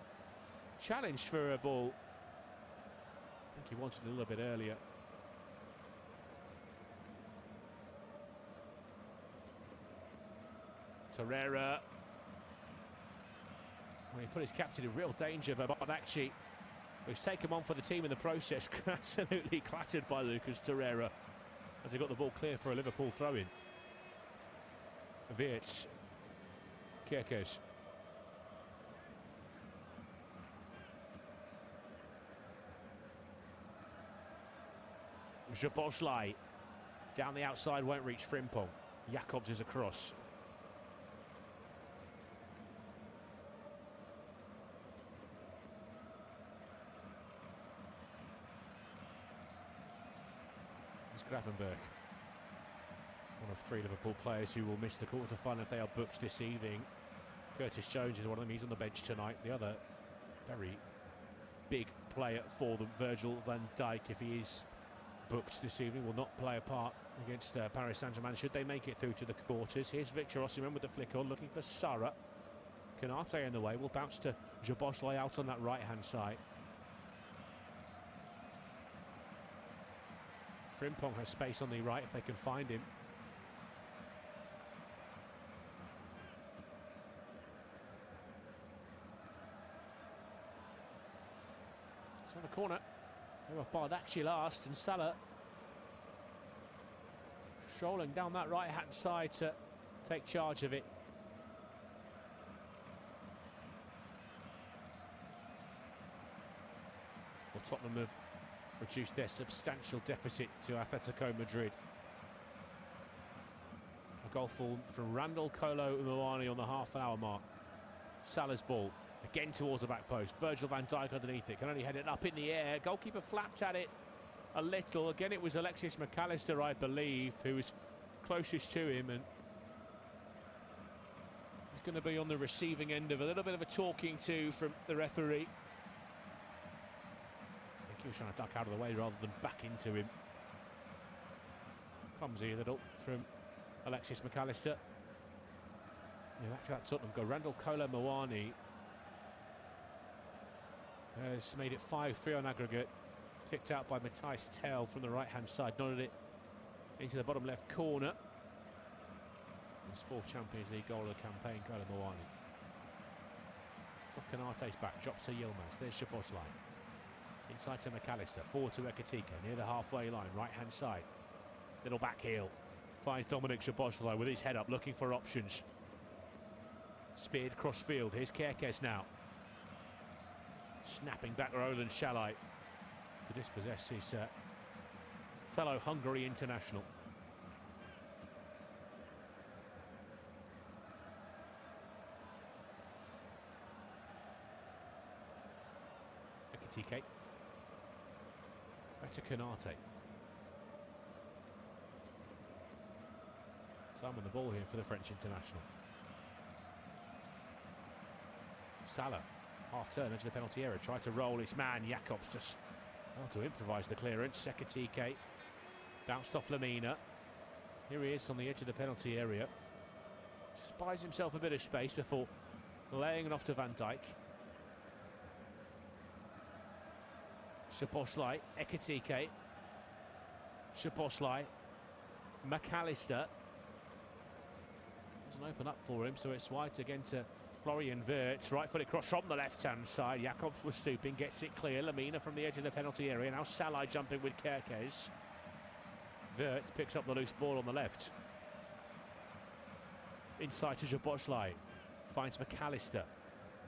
challenged for a ball. I think he wanted it a little bit earlier. Torreira. Well, he put his captain in real danger, Bonacci, who's taken on for the team in the process. Absolutely clattered by Lucas Torreira as he got the ball clear for a Liverpool throw-in. Wirtz. Kerkez. Jaboslai. Down the outside, won't reach Frimpong. Jacobs is across. Gravenberg, one of three Liverpool players who will miss the quarter-final if they are booked this evening. Curtis Jones is one of them. He's on the bench tonight. The other very big player for them, Virgil van Dijk, if he is booked this evening, will not play a part against Paris Saint-Germain should they make it through to the quarters. Here's Victor Osimhen with the flick on, looking for Sara. Konate in the way, will bounce to Jaboslai out on that right-hand side. Frimpong has space on the right if they can find him. It's on the corner. They were Bonacci last, and Salah strolling down that right-hand side to take charge of it. Well, Tottenham have reduced their substantial deficit to Atletico Madrid. A goal from Randall Kolo Umawani on the half-hour mark. Salah's ball again towards the back post. Virgil van Dijk underneath it, can only head it up in the air. Goalkeeper flapped at it a little. Again, it was Alexis McAllister, I believe, who was closest to him, and he's going to be on the receiving end of a little bit of a talking to from the referee. He was trying to duck out of the way rather than back into him. Clumsy little from Alexis McAllister. Yeah, back to that Tottenham goal. Randall Kolo Muani has made it 5-3 on aggregate. Kicked out by Matthijs Tel from the right-hand side. Nodded it into the bottom left corner. His fourth Champions League goal of the campaign, Kolo Muani. It's off Konate's back, drops to Yilmaz. There's Szoboszlai. Inside to McAllister, forward to Ekitike, near the halfway line, right-hand side. Little back heel. Finds Dominik Szoboszlai with his head up, looking for options. Speared cross field. Here's Kerkez now. Snapping back Roland Shalai to dispossess his fellow Hungary international. Ekitike. Back to Konate. Time on the ball here for the French international. Salah, half-turn into the penalty area, tried to roll his man. Jacobs just to improvise the clearance. Ekitike Bounced off Lamina. Here he is on the edge of the penalty area. Just buys himself a bit of space before laying it off to Van Dijk. Szoboszlai, Ekitike. Szoboszlai. McAllister. Doesn't open up for him, so it's wide again to Florian Wirtz. Right footed cross from the left-hand side. Jakobs was stooping, gets it clear. Lamina from the edge of the penalty area. Now Salai jumping with Kerkez. Wirtz picks up the loose ball on the left. Inside to Szoboszlai. Finds McAllister.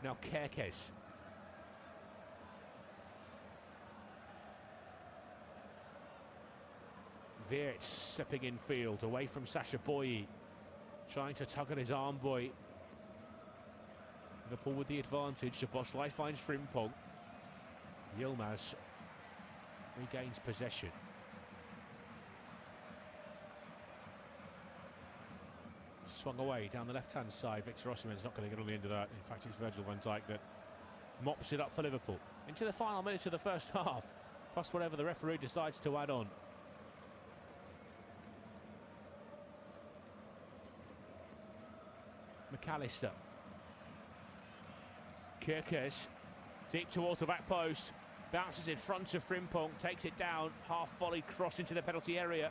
Now Kerkez. Wirtz stepping in field, away from Sacha Boey. Trying to tug at his arm, boy. Liverpool with the advantage. Szoboszlai finds Frimpong. Yilmaz regains possession. Swung away down the left-hand side. Victor Osimhen's not going to get on the end of that. In fact, it's Virgil van Dijk that mops it up for Liverpool. Into the final minutes of the first half, plus whatever the referee decides to add on. McAllister. Kerkez. Deep towards the back post. Bounces in front of Frimpong. Takes it down. Half-volley cross into the penalty area.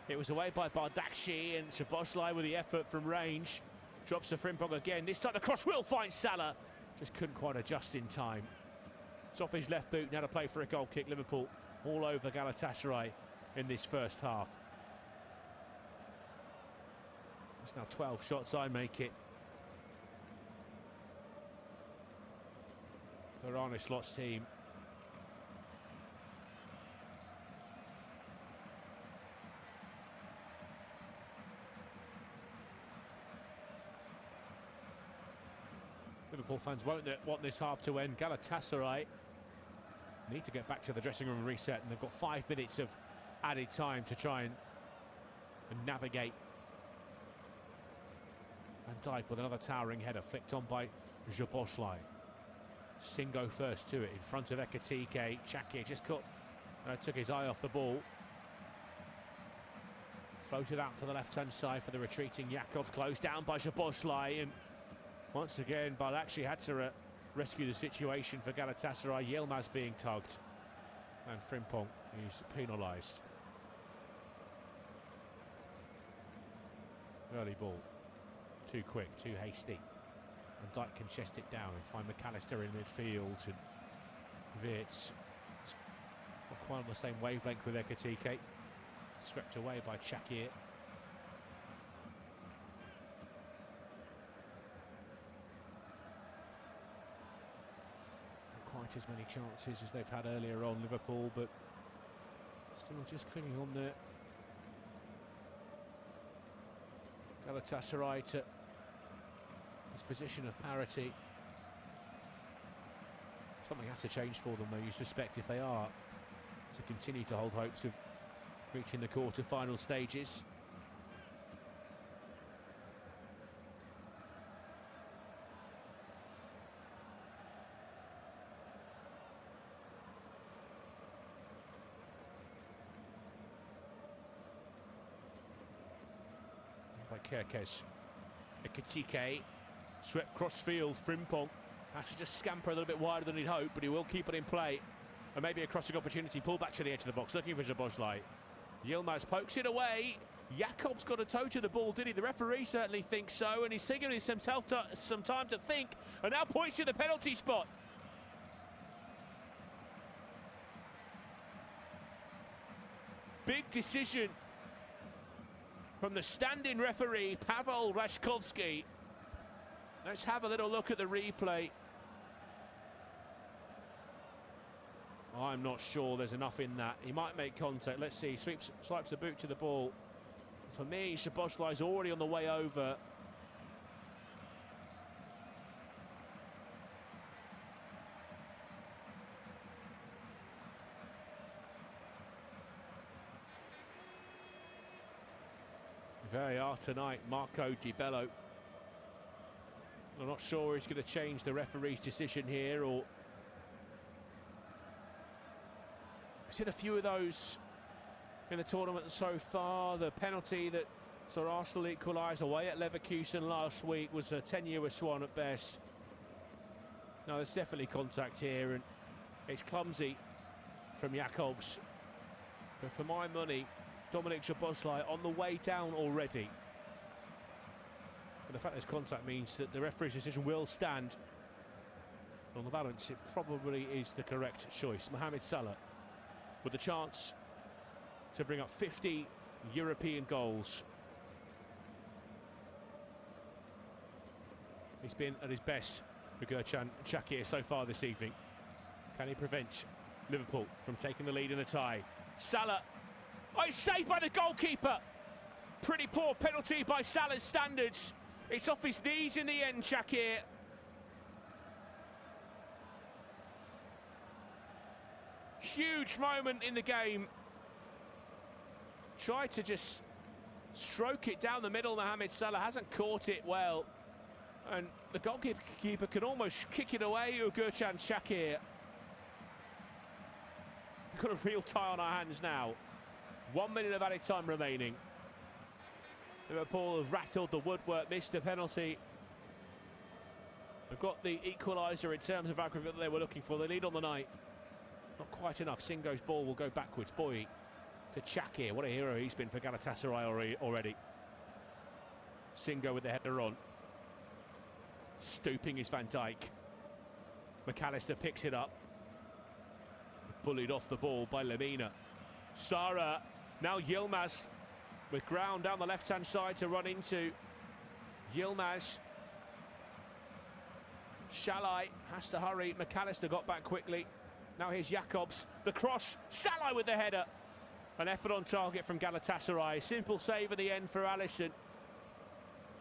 It was away by Bardakci, and Szoboszlai with the effort from range. Drops to Frimpong again. This time the cross will find Salah. Just couldn't quite adjust in time. It's off his left boot. Now to play for a goal kick. Liverpool all over Galatasaray in this first half. It's now 12 shots. I make it. For Arne Slot's team. Liverpool fans won't want this half to end. Galatasaray need to get back to the dressing room and reset, and they've got 5 minutes of added time to try and navigate. Van Dijk with another towering header flicked on by Szoboszlai. Singo first to it in front of Ekitike. Chaki just took his eye off the ball. Floated out to the left-hand side for the retreating Jakobs. Closed down by Szoboszlai, and once again Bardakci had to rescue the situation for Galatasaray. Yilmaz being tugged, and Frimpong is penalised. Early ball. Too quick, too hasty. And Dijk can chest it down and find McAllister in midfield, and Wirtz not quite on the same wavelength with Ekitike. Swept away by Chakir. Not quite as many chances as they've had earlier on, Liverpool, but still just clinging on there. Galatasaray to this position of parity. Something has to change for them, though, you suspect, if they are to continue to hold hopes of reaching the quarter-final stages. By Kerkez. Ekitike swept cross-field. Frimpong has to just scamper a little bit wider than he'd hoped, but he will keep it in play. And maybe a crossing opportunity. Pull back to the edge of the box, looking for Szoboszlai. Yilmaz pokes it away. Jakobs got a toe to the ball, did he? The referee certainly thinks so, and he's taking himself some time to think, and now points to the penalty spot. Big decision from the stand-in referee, Pavel Rashkovsky. Let's have a little look at the replay. I'm not sure there's enough in that. He might make contact. Let's see. Swipes the boot to the ball. For me, Szoboszlai's already on the way over. VAR tonight, Marco Di Bello. I'm not sure he's going to change the referee's decision here, or we've seen a few of those in the tournament so far. The penalty that saw Arsenal equalise away at Leverkusen last week was a tenuous one at best. No, there's definitely contact here, and it's clumsy from Jakobs. But for my money, Dominik Szoboszlai on the way down already. And the fact there's contact means that the referee's decision will stand. On the balance, it probably is the correct choice. Mohamed Salah with the chance to bring up 50 European goals. He's been at his best for Gurcan Shaqiri so far this evening. Can he prevent Liverpool from taking the lead in the tie? Salah, oh, it's saved by the goalkeeper. Pretty poor penalty by Salah's standards. It's off his knees in the end, Shaqiri. Huge moment in the game. Tried to just stroke it down the middle. Mohamed Salah hasn't caught it well. And the goalkeeper can almost kick it away. Gurcan Shaqiri. We've got a real tie on our hands now. 1 minute of added time remaining. Liverpool have rattled the woodwork, missed a penalty. They've got the equaliser in terms of aggregate that they were looking for. They lead on the night. Not quite enough. Singo's ball will go backwards. Boy to Shaqiri. What a hero he's been for Galatasaray already. Singo with the header on. Stooping is Van Dijk. McAllister picks it up. Bullied off the ball by Lemina. Sara. Now Yilmaz with ground down the left-hand side to run into. Yilmaz. Shalai has to hurry. McAllister got back quickly. Now here's Jakobs. The cross. Salah with the header. An effort on target from Galatasaray. Simple save at the end for Alisson.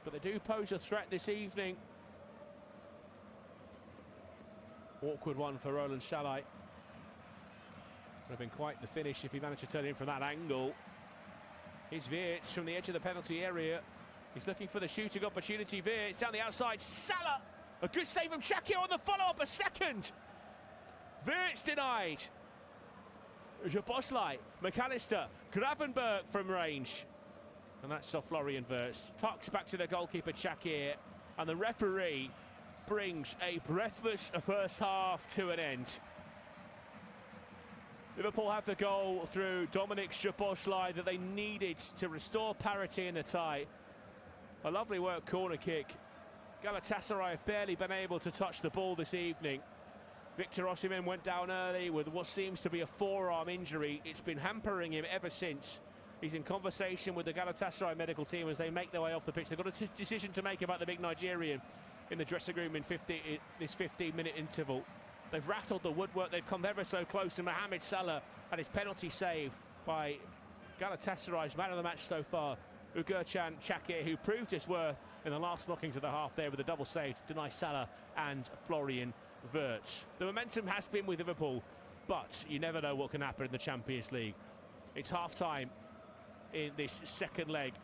But they do pose a threat this evening. Awkward one for Roland Shalai. Would have been quite the finish if he managed to turn it in from that angle. Here's Wirtz from the edge of the penalty area. He's looking for the shooting opportunity. Wirtz down the outside. Salah! A good save from Shaqiri on the follow-up, a second. Wirtz denied. Szoboszlai, McAllister, Gravenberch from range. And that's off Florian Wirtz. Tucks back to the goalkeeper Shaqiri. And the referee brings a breathless first half to an end. Liverpool have the goal through Dominik Szoboszlai that they needed to restore parity in the tie. A lovely work corner kick. Galatasaray have barely been able to touch the ball this evening. Victor Osimhen went down early with what seems to be a forearm injury. It's been hampering him ever since. He's in conversation with the Galatasaray medical team as they make their way off the pitch. They've got a decision to make about the big Nigerian in the dressing room in this 15-minute interval. They've rattled the woodwork. They've come ever so close to Mohamed Salah and his penalty save by Galatasaray's man of the match so far, Gurcan Shaqiri, who proved his worth in the last knockings of the half there with a double save to deny Salah and Florian Wirtz. The momentum has been with Liverpool, but you never know what can happen in the Champions League. It's half-time in this second leg.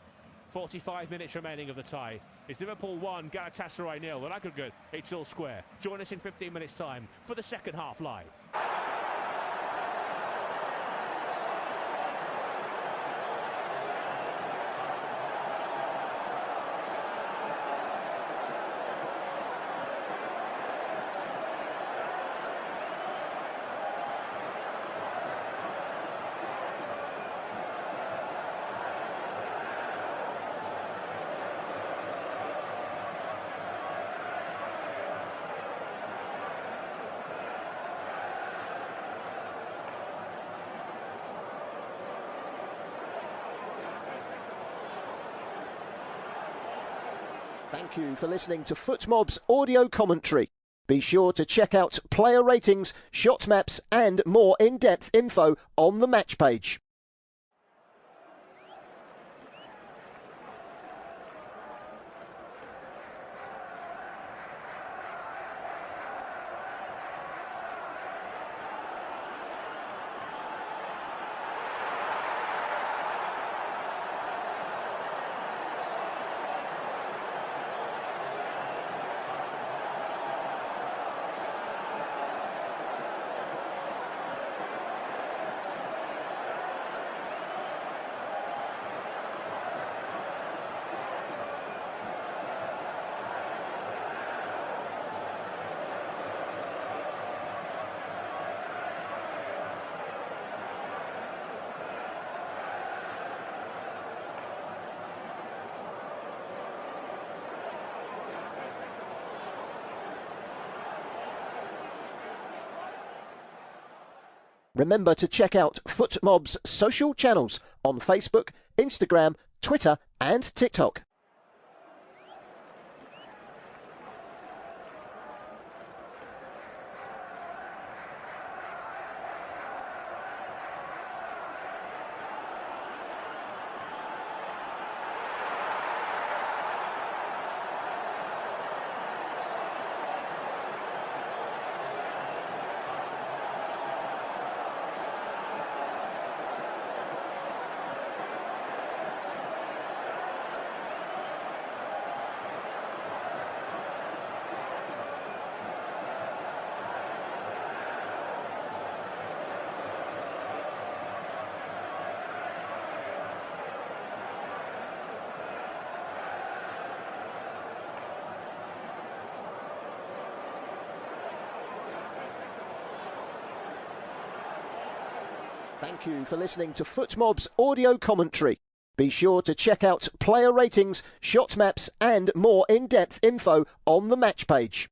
45 minutes remaining of the tie. It's Liverpool 1, Galatasaray 0. On aggregate, it's all square. Join us in 15 minutes' time for the second half live. Thank you for listening to FootMob's audio commentary. Be sure to check out player ratings, shot maps and more in-depth info on the match page. Remember to check out FootMob's social channels on Facebook, Instagram, Twitter and TikTok. Thank you for listening to FootMob's audio commentary. Be sure to check out player ratings, shot maps and more in-depth info on the match page.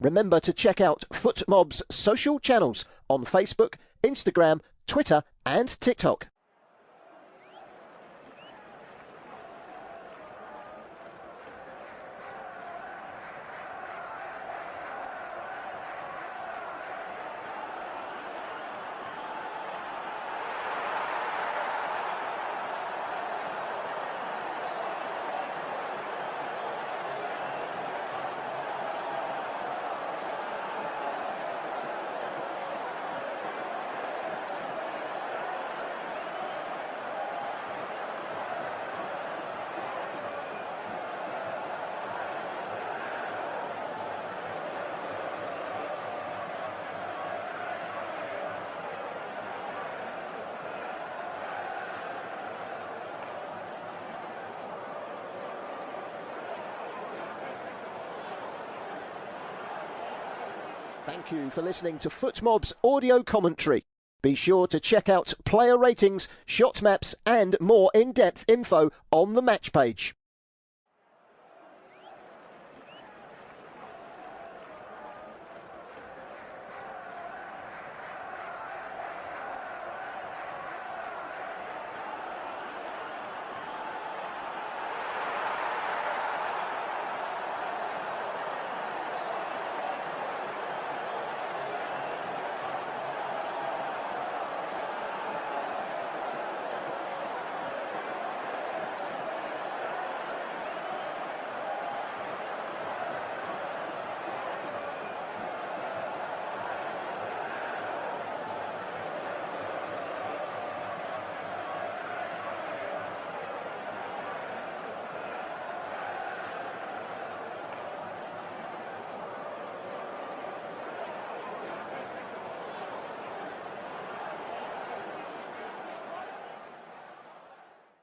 Remember to check out FootMob's social channels on Facebook, Instagram, Twitter and TikTok. Thank you for listening to FootMob's audio commentary. Be sure to check out player ratings, shot maps and more in-depth info on the match page.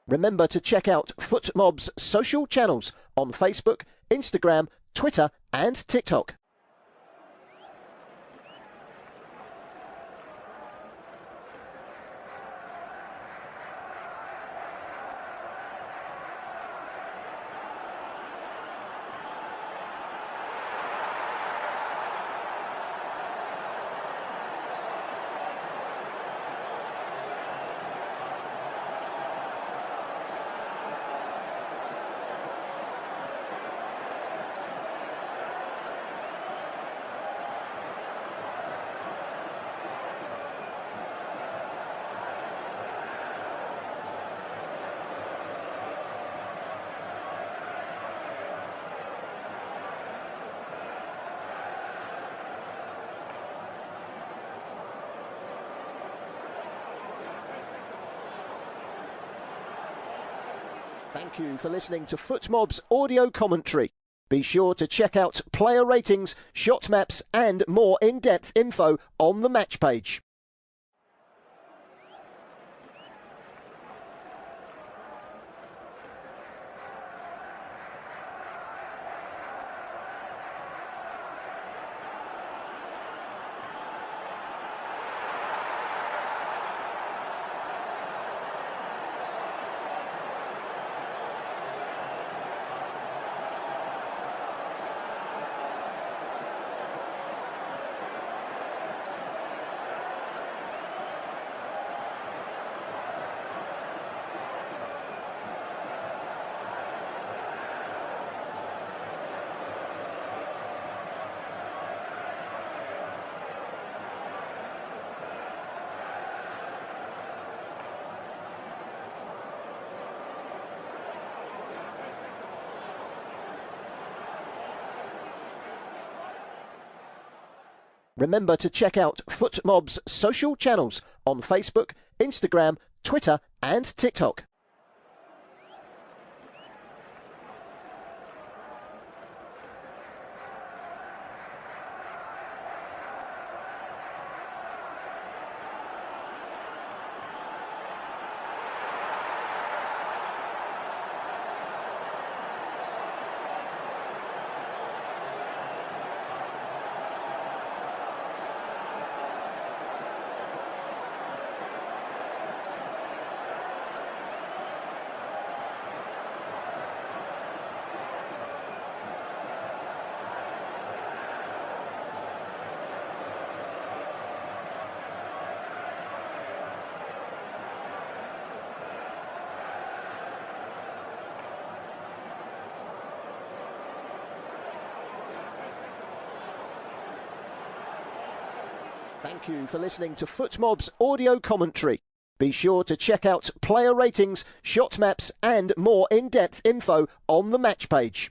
Remember to check out FootMob's social channels on Facebook, Instagram, Twitter and TikTok. Thank you for listening to FootMob's audio commentary. Be sure to check out player ratings, shot maps and more in-depth info on the match page. Remember to check out FootMob's social channels on Facebook, Instagram, Twitter and TikTok. Thank you for listening to FootMob's audio commentary. Be sure to check out player ratings, shot maps and more in-depth info on the match page.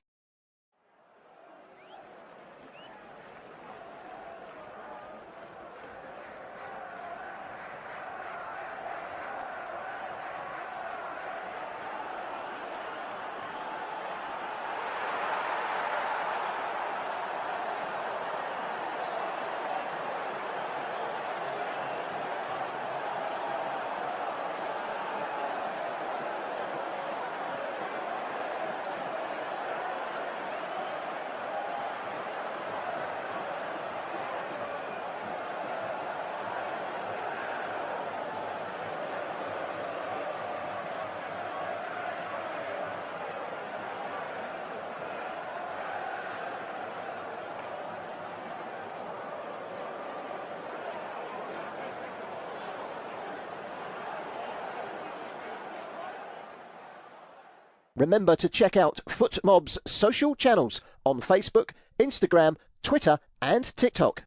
Remember to check out FootMob's social channels on Facebook, Instagram, Twitter and TikTok.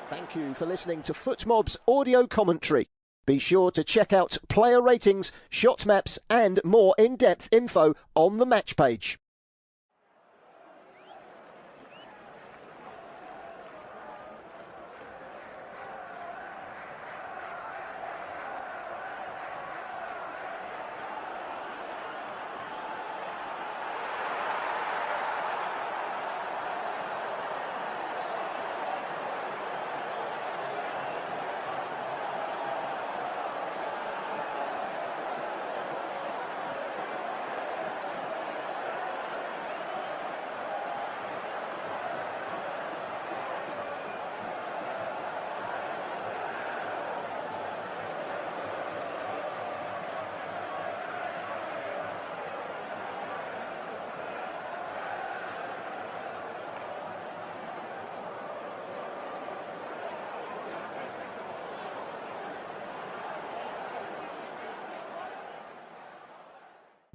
Thank you for listening to FootMob's audio commentary. Be sure to check out player ratings, shot maps and more in-depth info on the match page.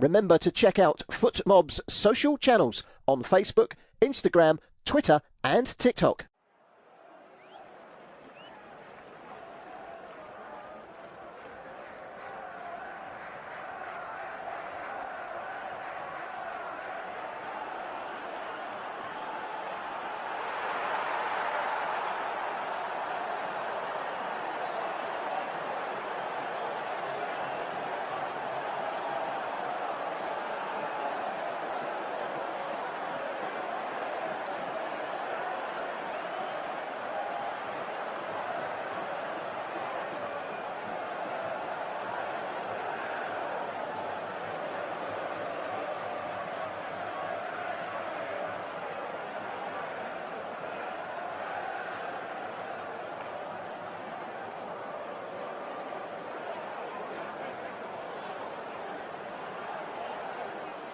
Remember to check out FootMob's social channels on Facebook, Instagram, Twitter and TikTok.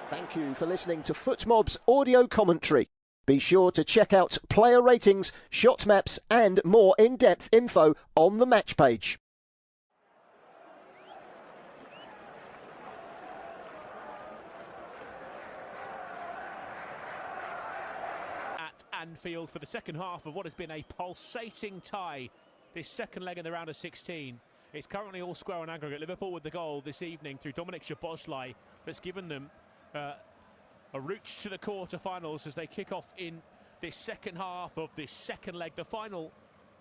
Thank you for listening to FootMob's audio commentary. Be sure to check out player ratings, shot maps and more in-depth info on the match page. At Anfield for the second half of what has been a pulsating tie, this second leg in the round of 16. It's currently all square on aggregate. Liverpool with the goal this evening through Dominic Szoboszlai that's given them a route to the quarter-finals as they kick off in this second half of this second leg, the final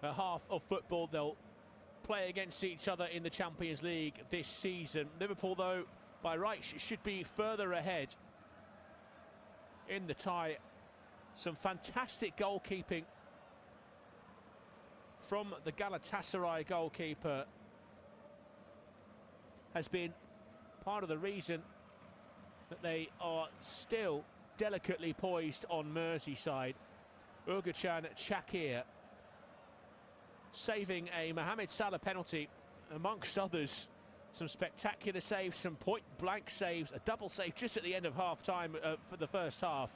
half of football. They'll play against each other in the Champions League this season. Liverpool, though, by rights, should be further ahead in the tie. Some fantastic goalkeeping from the Galatasaray goalkeeper has been part of the reason that they are still delicately poised on Merseyside. Uğurcan Çakır saving a Mohamed Salah penalty, amongst others. Some spectacular saves, some point-blank saves, a double save just at the end of half-time for the first half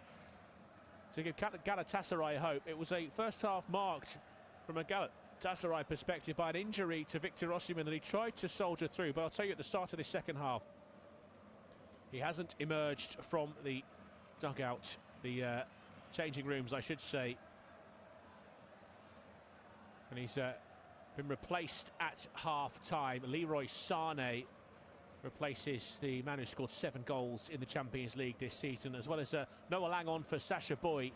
to give Galatasaray hope. It was a first half marked from a Galatasaray perspective by an injury to Victor Osimhen that he tried to soldier through, but I'll tell you at the start of this second half, he hasn't emerged from the dugout, the changing rooms, I should say. And he's been replaced at half-time. Leroy Sané replaces the man who scored 7 goals in the Champions League this season, as well as Noah Lang on for Sacha Boey.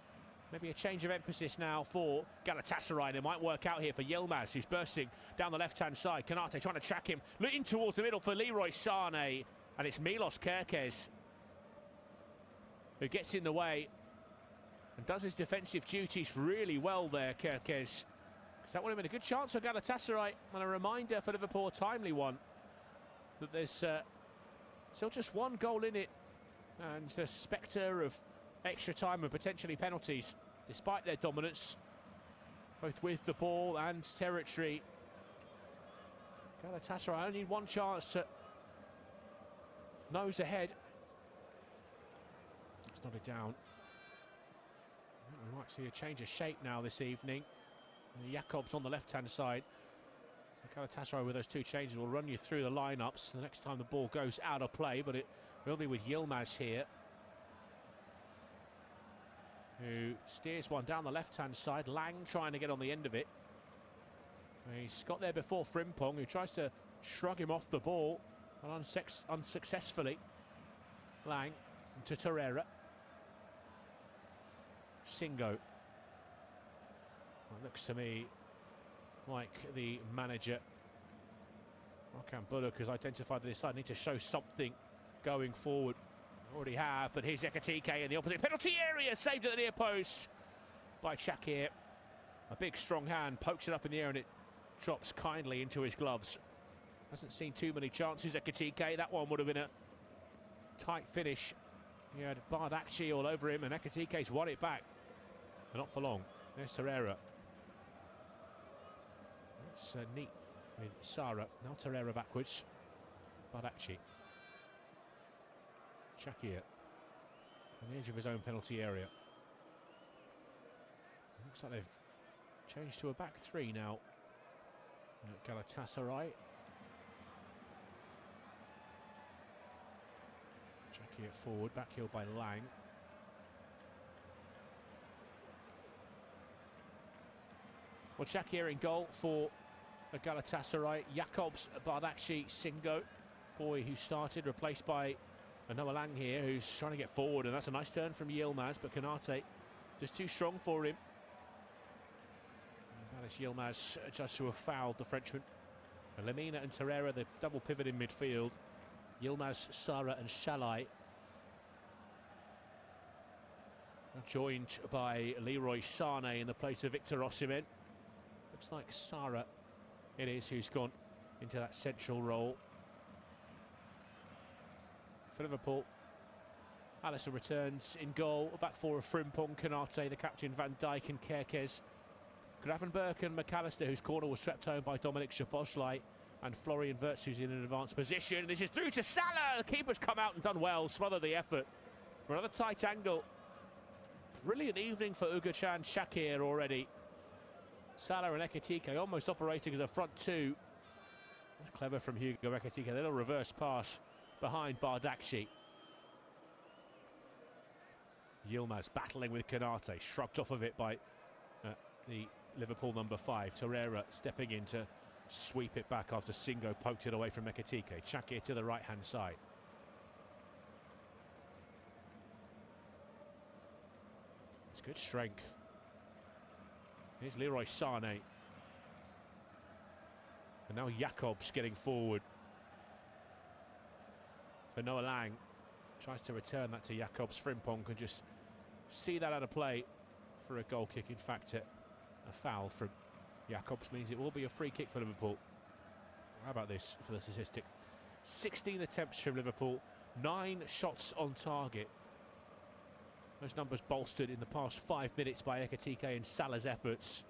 Maybe a change of emphasis now for Galatasaray, and it might work out here for Yilmaz, who's bursting down the left-hand side. Konate trying to track him, looking towards the middle for Leroy Sané. And it's Milos Kerkez who gets in the way and does his defensive duties really well there, Kerkez. Because that would have been a good chance for Galatasaray, and a reminder for Liverpool, a timely one, that there's still just one goal in it, and the spectre of extra time and potentially penalties, despite their dominance, both with the ball and territory. Galatasaray only one chance to nose ahead. It's nodded down. We might see a change of shape now this evening. Jakob's on the left-hand side. So Galatasaray with those two changes will run you through the lineups the next time the ball goes out of play, but it will be with Yilmaz here, who steers one down the left-hand side. Lang trying to get on the end of it. He's got there before Frimpong, who tries to shrug him off the ball, and unsuccessfully. Lang to Torreira. Singo. Well, it looks to me like the manager, Hakan Bullock, has identified that his side need to show something going forward. Already have, but here's Ekitike in the opposite penalty area, saved at the near post by Çakır. A big strong hand pokes it up in the air and it drops kindly into his gloves. Hasn't seen too many chances, Ekitike. That one would have been a tight finish. He had Bardakci all over him, and Ekitike's won it back, but not for long. There's Torreira. That's neat with Sara. Now Torreira backwards. Bardakci. Çakır on the edge of his own penalty area. Looks like they've changed to a back three now at Galatasaray. Shakir forward, backheel by Lang. Well, Shakir in goal for Galatasary. Jakobs, Bardakci, Singo, boy who started, replaced by Noah Lang here, who's trying to get forward, and that's a nice turn from Yilmaz, but Konate just too strong for him. Alice Yilmaz just to have fouled the Frenchman. Lemina and Torreira, the double pivot in midfield. Yilmaz, Sara and Shalai. Joined by Leroy Sané in the place of Victor Osimhen. Looks like Sara it is who's gone into that central role. For Liverpool, Alisson returns in goal. Back four of Frimpong, Konate, the captain, Van Dijk and Kerkez. Gravenberch and McAllister, whose corner was swept home by Dominic Szoboszlai, and Florian Wirtz, who's in an advanced position. This is through to Salah. The keeper's come out and done well, smothered the effort for another tight angle. Brilliant evening for Wachalong Shakir already. Salah and Ekitike almost operating as a front two. That's clever from Hugo Ekitike. A little reverse pass behind Bardakci. Yilmaz battling with Konate, shrugged off of it by the Liverpool number 5. Torreira stepping in to sweep it back after Singo poked it away from Ekitike. Shakir to the right-hand side. It's good strength. Here's Leroy Sané. And now Jakobs getting forward. For Noah Lang. Tries to return that to Jakobs. Frimpong can just see that out of play for a goal kick. In fact, a foul from Jakobs means it will be a free kick for Liverpool. How about this for the statistic? 16 attempts from Liverpool, 9 shots on target. Those numbers bolstered in the past 5 minutes by Ekitike and Salah's efforts.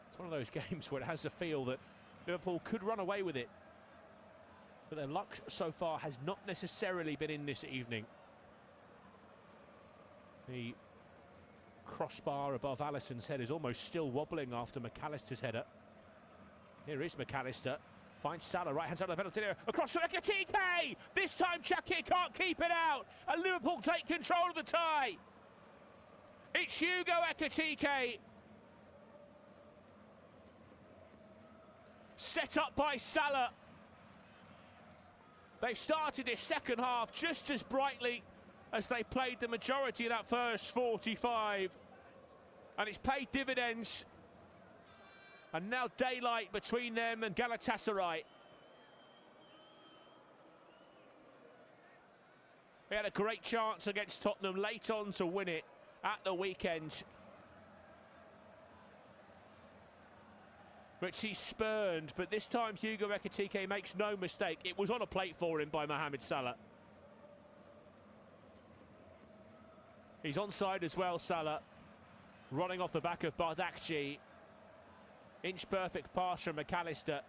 It's one of those games where it has the feel that Liverpool could run away with it. But their luck so far has not necessarily been in this evening. The crossbar above Alisson's head is almost still wobbling after McAllister's header. Here is McAllister. Finds Salah, right-hand side of the penalty area. Across to Ekitike! This time Shakir can't keep it out. And Liverpool take control of the tie. It's Hugo Ekitike. Set up by Salah. They started this second half just as brightly as they played the majority of that first 45. And it's paid dividends. And now daylight between them and Galatasaray. They had a great chance against Tottenham late on to win it at the weekend, which he spurned, but this time Hugo Ekitike makes no mistake. It was on a plate for him by Mohamed Salah. He's onside as well, Salah. Running off the back of Bardakci. Inch perfect pass from McAllister.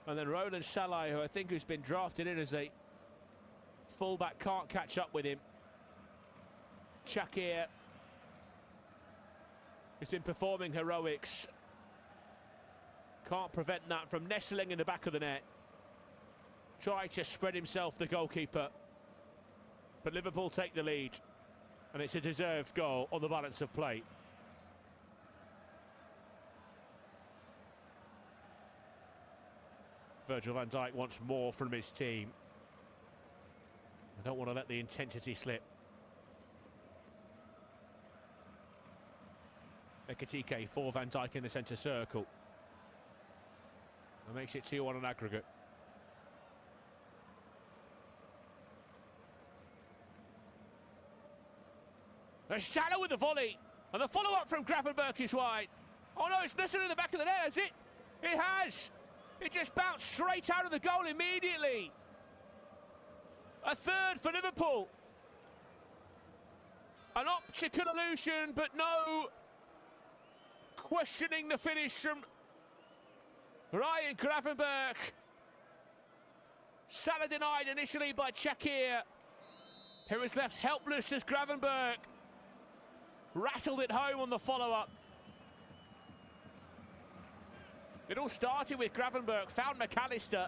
And then Roland Shalai, who I think has been drafted in as a fullback, can't catch up with him. Shakir has been performing heroics. Can't prevent that from nestling in the back of the net. Tried to spread himself, the goalkeeper. But Liverpool take the lead. And it's a deserved goal on the balance of play. Virgil van Dijk wants more from his team. I don't want to let the intensity slip. Ekitike for Van Dijk in the centre circle. That makes it 2-1 on aggregate. There's Salah with the volley. And the follow-up from Gravenberch is wide. Oh no, it's nestled in the back of the net, has it? It has. It just bounced straight out of the goal immediately. A third for Liverpool. An optical illusion, but no questioning the finish from Ryan Gravenberch. Salah denied initially by Shakir, who was left helpless as Gravenberch rattled it home on the follow-up. It all started with Gravenberch, found McAllister,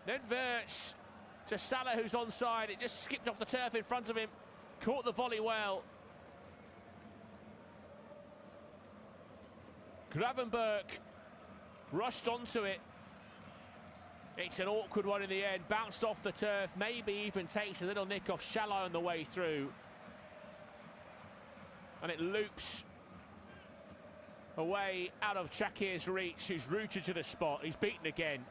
Then Wirtz to Salah, who's onside. It just skipped off the turf in front of him. Caught the volley well. Gravenberch rushed onto it. It's an awkward one in the end. Bounced off the turf. Maybe even takes a little nick off Wachalong on the way through. And it loops away out of Chakir's reach, who's rooted to the spot. He's beaten again.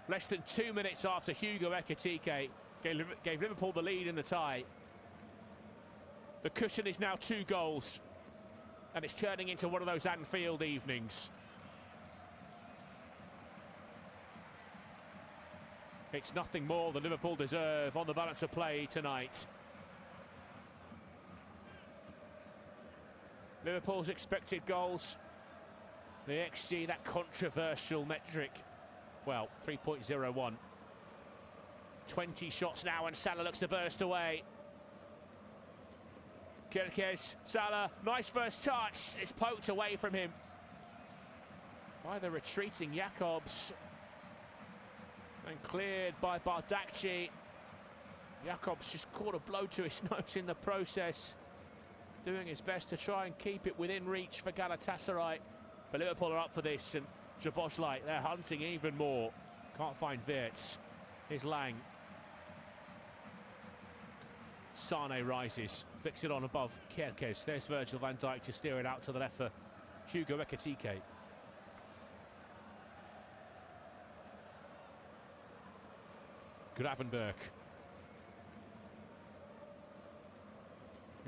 Less than 2 minutes after Hugo Ekitike gave Liverpool the lead in the tie. The cushion is now 2 goals, and it's turning into one of those Anfield evenings. It's nothing more than Liverpool deserve on the balance of play tonight. Liverpool's expected goals, the XG, that controversial metric, well, 3.01. 20 shots now, and Salah looks to burst away. Kerkez, Salah, nice first touch. It's poked away from him by the retreating Jakobs, and cleared by Bardakci. Jakobs just caught a blow to his nose in the process, doing his best to try and keep it within reach for Galatasaray. But Liverpool are up for this, and Szoboszlai, they're hunting even more. Can't find Wirtz. Here's Lang. Sane rises, flicks it on above Kerkez. There's Virgil van Dijk to steer it out to the left for Hugo Ekitike. Gravenberch.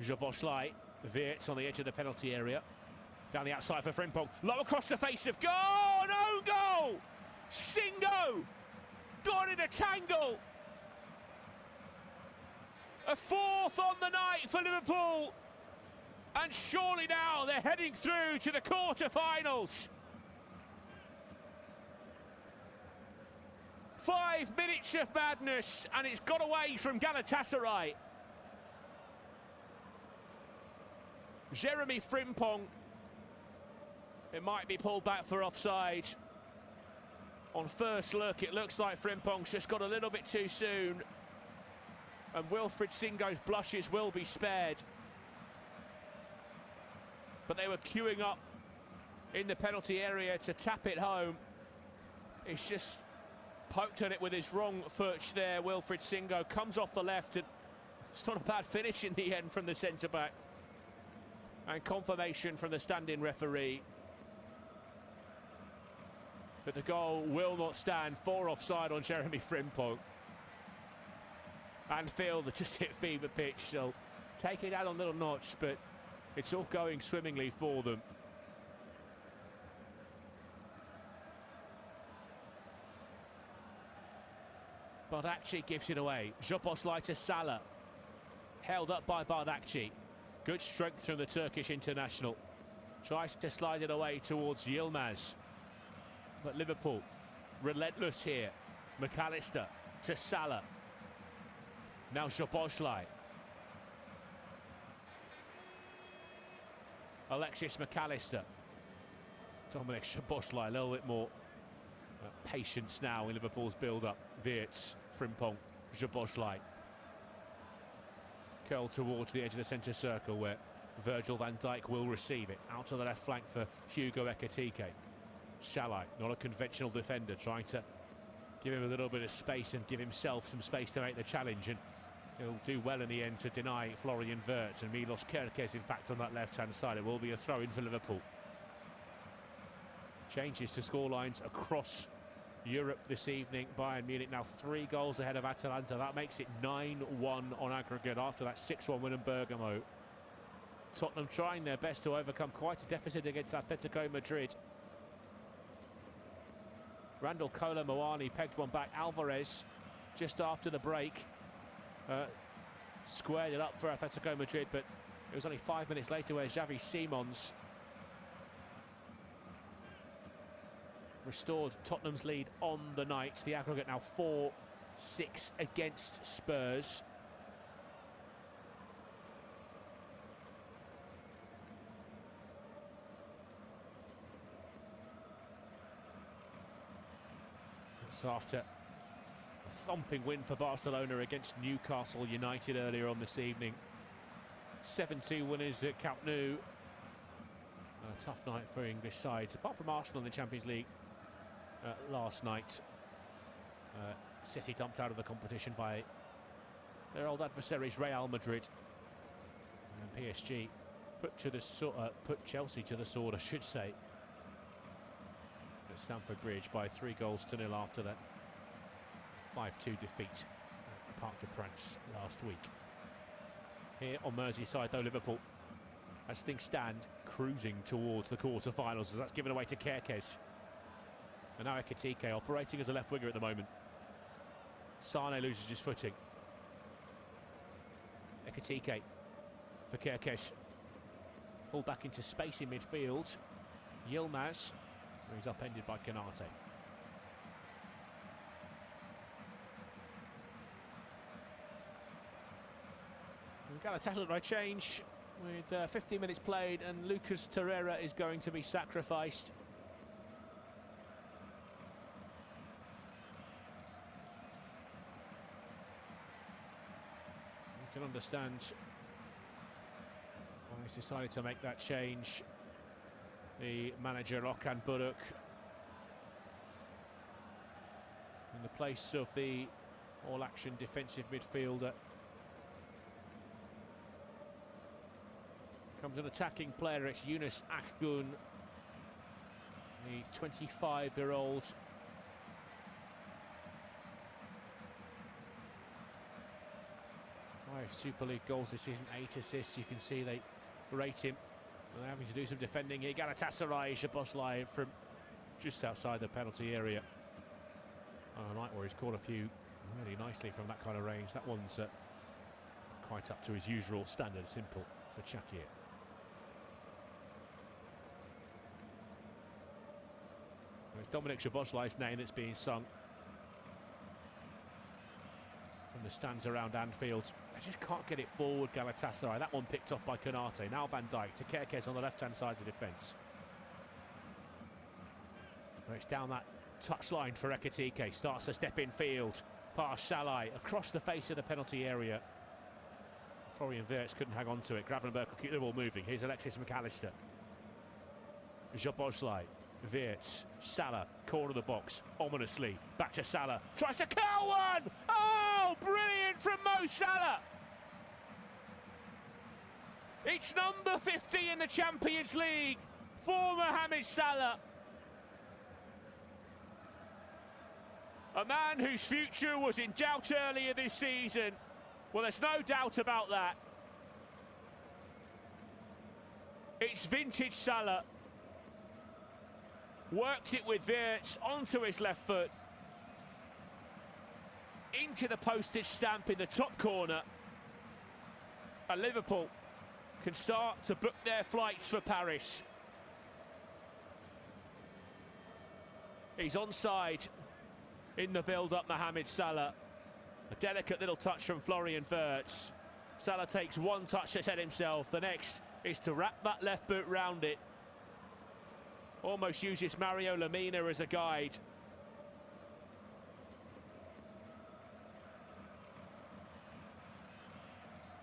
Szoboszlai. Wirtz on the edge of the penalty area. Down the outside for Frimpong. Low across the face of goal! No goal! Singo! Got in a tangle! A 4th on the night for Liverpool. And surely now they're heading through to the quarter-finals. 5 minutes of madness, and it's got away from Galatasaray. Jeremy Frimpong. It might be pulled back for offside. On first look, it looks like Frimpong's just got a little bit too soon, and Wilfried Singo's blushes will be spared. But they were queuing up in the penalty area to tap it home. He's just poked at it with his wrong foot there. Wilfried Singo comes off the left, and it's not a bad finish in the end from the centre-back. And confirmation from the stand-in referee that the goal will not stand. 4 offside on Jeremy Frimpong. Anfield have just hit fever pitch, so take it out a little notch, but it's all going swimmingly for them. Bardakci gives it away. Szoboszlai to Salah. Held up by Bardakci. Good strength from the Turkish international. Tries to slide it away towards Yilmaz. But Liverpool, relentless here. McAllister to Salah. Now Szoboszlai. Alexis McAllister. Dominic Szoboszlai, a little bit more patience now in Liverpool's build-up. Wirtz, Frimpong, Szoboszlai. Curled towards the edge of the centre circle where Virgil van Dijk will receive it. Out to the left flank for Hugo Ekitike. Wachalong, not a conventional defender, trying to give him a little bit of space and give himself some space to make the challenge, and he'll do well in the end to deny Florian Wirtz and Milos Kerkez, in fact, on that left-hand side. It will be a throw-in for Liverpool. Changes to scorelines across Europe this evening. Bayern Munich now 3 goals ahead of Atalanta. That makes it 9-1 on aggregate after that 6-1 win in Bergamo. Tottenham trying their best to overcome quite a deficit against Atletico Madrid. Randall Kolo Muani pegged one back. Alvarez, just after the break, squared it up for Atletico Madrid, but it was only 5 minutes later where Xavi Simons restored Tottenham's lead on the night. The aggregate now 4-6 against Spurs. It's after a thumping win for Barcelona against Newcastle United earlier on this evening. 7-2 winners at Camp Nou. A tough night for English sides, apart from Arsenal in the Champions League last night. City dumped out of the competition by their old adversaries Real Madrid, and PSG put Chelsea to the sword, I should say, at Stamford Bridge by 3-0 after that 5-2 defeat at the Parc des Princes last week. Here on Merseyside, though, Liverpool, as things stand, cruising towards the quarter-finals, as that's given away to Kerkez. And now Ekitike operating as a left winger at the moment. Sane loses his footing. Ekitike for Kerkez. Pulled back into space in midfield. Yilmaz, he's upended by Konate. Galatasaray change with 15 minutes played, and Lucas Torreira is going to be sacrificed. You can understand why he's decided to make that change. The manager, Okan Buruk, in the place of the all-action defensive midfielder. Comes an attacking player, it's Yunus Akgun, the 25-year-old. 5 Super League goals this season, 8 assists. You can see they rate him. They're having to do some defending here. Galatasaray, Szoboszlai from just outside the penalty area. On a night where he's caught a few really nicely from that kind of range. That one's quite up to his usual standard, simple for Çakır. It's Dominic Szoboszlai's name that's being sung from the stands around Anfield. They just can't get it forward, Galatasaray. That one picked off by Konate. Now Van Dijk to Kerkez on the left-hand side of the defence. It's down that touchline for Ekitike. Starts to step in field. Past Salai across the face of the penalty area. Florian Wirtz couldn't hang on to it. Gravenberg will keep the ball moving. Here's Alexis McAllister. Szoboszlai. Wirtz, Salah, corner of the box, ominously, back to Salah, tries to curl one! Oh, brilliant from Mo Salah! It's number 50 in the Champions League for Mohamed Salah. A man whose future was in doubt earlier this season. Well, there's no doubt about that. It's vintage Salah. Works it with Wirtz onto his left foot. Into the postage stamp in the top corner. And Liverpool can start to book their flights for Paris. He's onside in the build-up, Mohamed Salah. A delicate little touch from Florian Wirtz. Salah takes one touch to set himself. The next is to wrap that left boot round it. Almost uses Mario Lemina as a guide.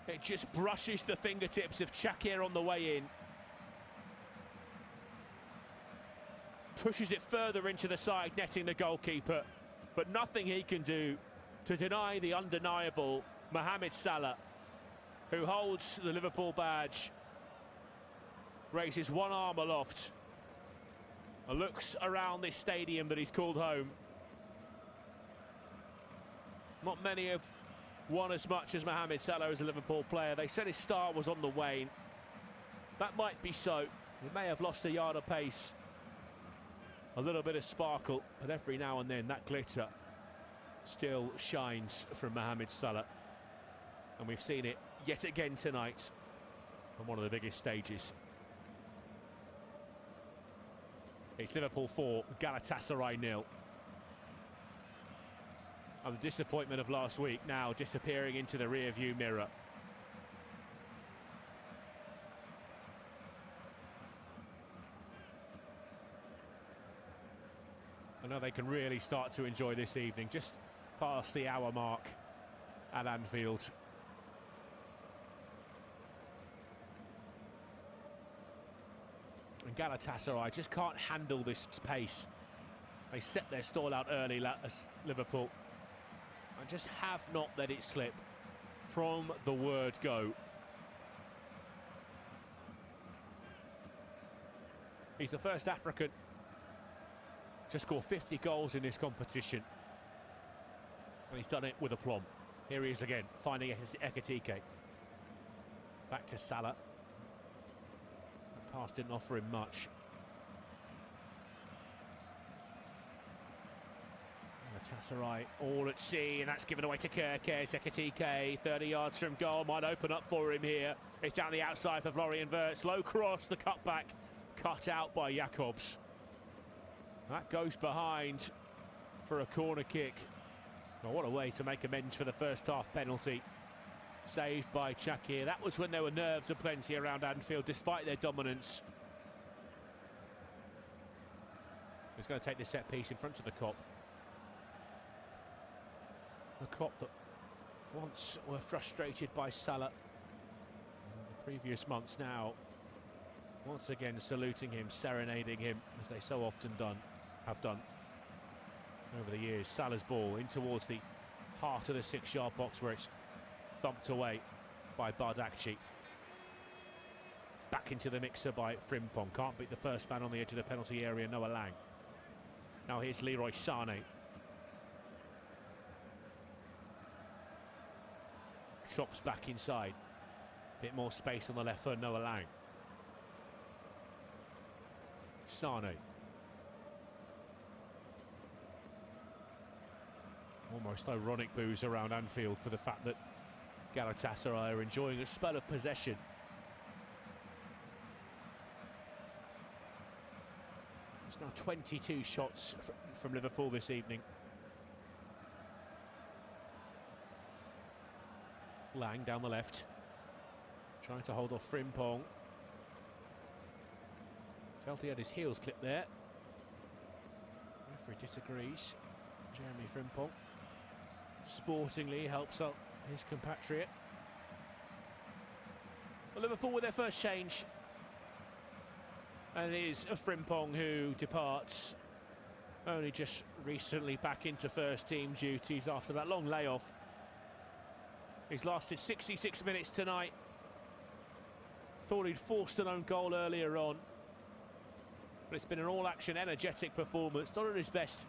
It just brushes the fingertips of Çakır on the way in. Pushes it further into the side, netting the goalkeeper. But nothing he can do to deny the undeniable Mohamed Salah, who holds the Liverpool badge, raises one arm aloft and looks around this stadium that he's called home. Not many have won as much as Mohamed Salah as a Liverpool player. They said his star was on the wane. That might be so. He may have lost a yard of pace, a little bit of sparkle, but every now and then that glitter still shines from Mohamed Salah. And we've seen it yet again tonight on one of the biggest stages. It's Liverpool 4, Galatasaray 0. And the disappointment of last week now disappearing into the rear-view mirror. I know they can really start to enjoy this evening, just past the hour mark at Anfield. And Galatasaray just can't handle this pace. They set their stall out early, Liverpool, and just have not let it slip from the word go. He's the first African to score 50 goals in this competition, and he's done it with aplomb. Here he is again, finding Ekitike. Back to Salah. The pass didn't offer him much. Galatasarey all at sea, and that's given away to Kirkes. Ekitike, 30 yards from goal, might open up for him here. It's down the outside for Florian Wirtz. Low cross, the cutback, cut out by Jacobs. That goes behind for a corner kick. Well, what a way to make amends for the first half penalty. Saved by Shakir. That was when there were nerves aplenty around Anfield, despite their dominance. He's going to take the set piece in front of the Kop. The Kop that once were frustrated by Salah in the previous months, now once again saluting him, serenading him, as they so often have done over the years. Salah's ball in towards the heart of the 6-yard box, where it's thumped away by Bardakci. Back into the mixer by Frimpong. Can't beat the first man on the edge of the penalty area, Noah Lang. Now here's Leroy Sané. Chops back inside. Bit more space on the left for Noah Lang. Sané. Almost ironic boos around Anfield for the fact that Galatasaray are enjoying a spell of possession. There's now 22 shots from Liverpool this evening. Lang down the left, trying to hold off Frimpong. Felt he had his heels clipped there. Referee disagrees. Jeremy Frimpong sportingly helps out his compatriot. Well, Liverpool with their first change, and it is a Frimpong who departs, only just recently back into first team duties after that long layoff. He's lasted 66 minutes tonight. Thought he'd forced an own goal earlier on, but it's been an all-action, energetic performance. Not at his best,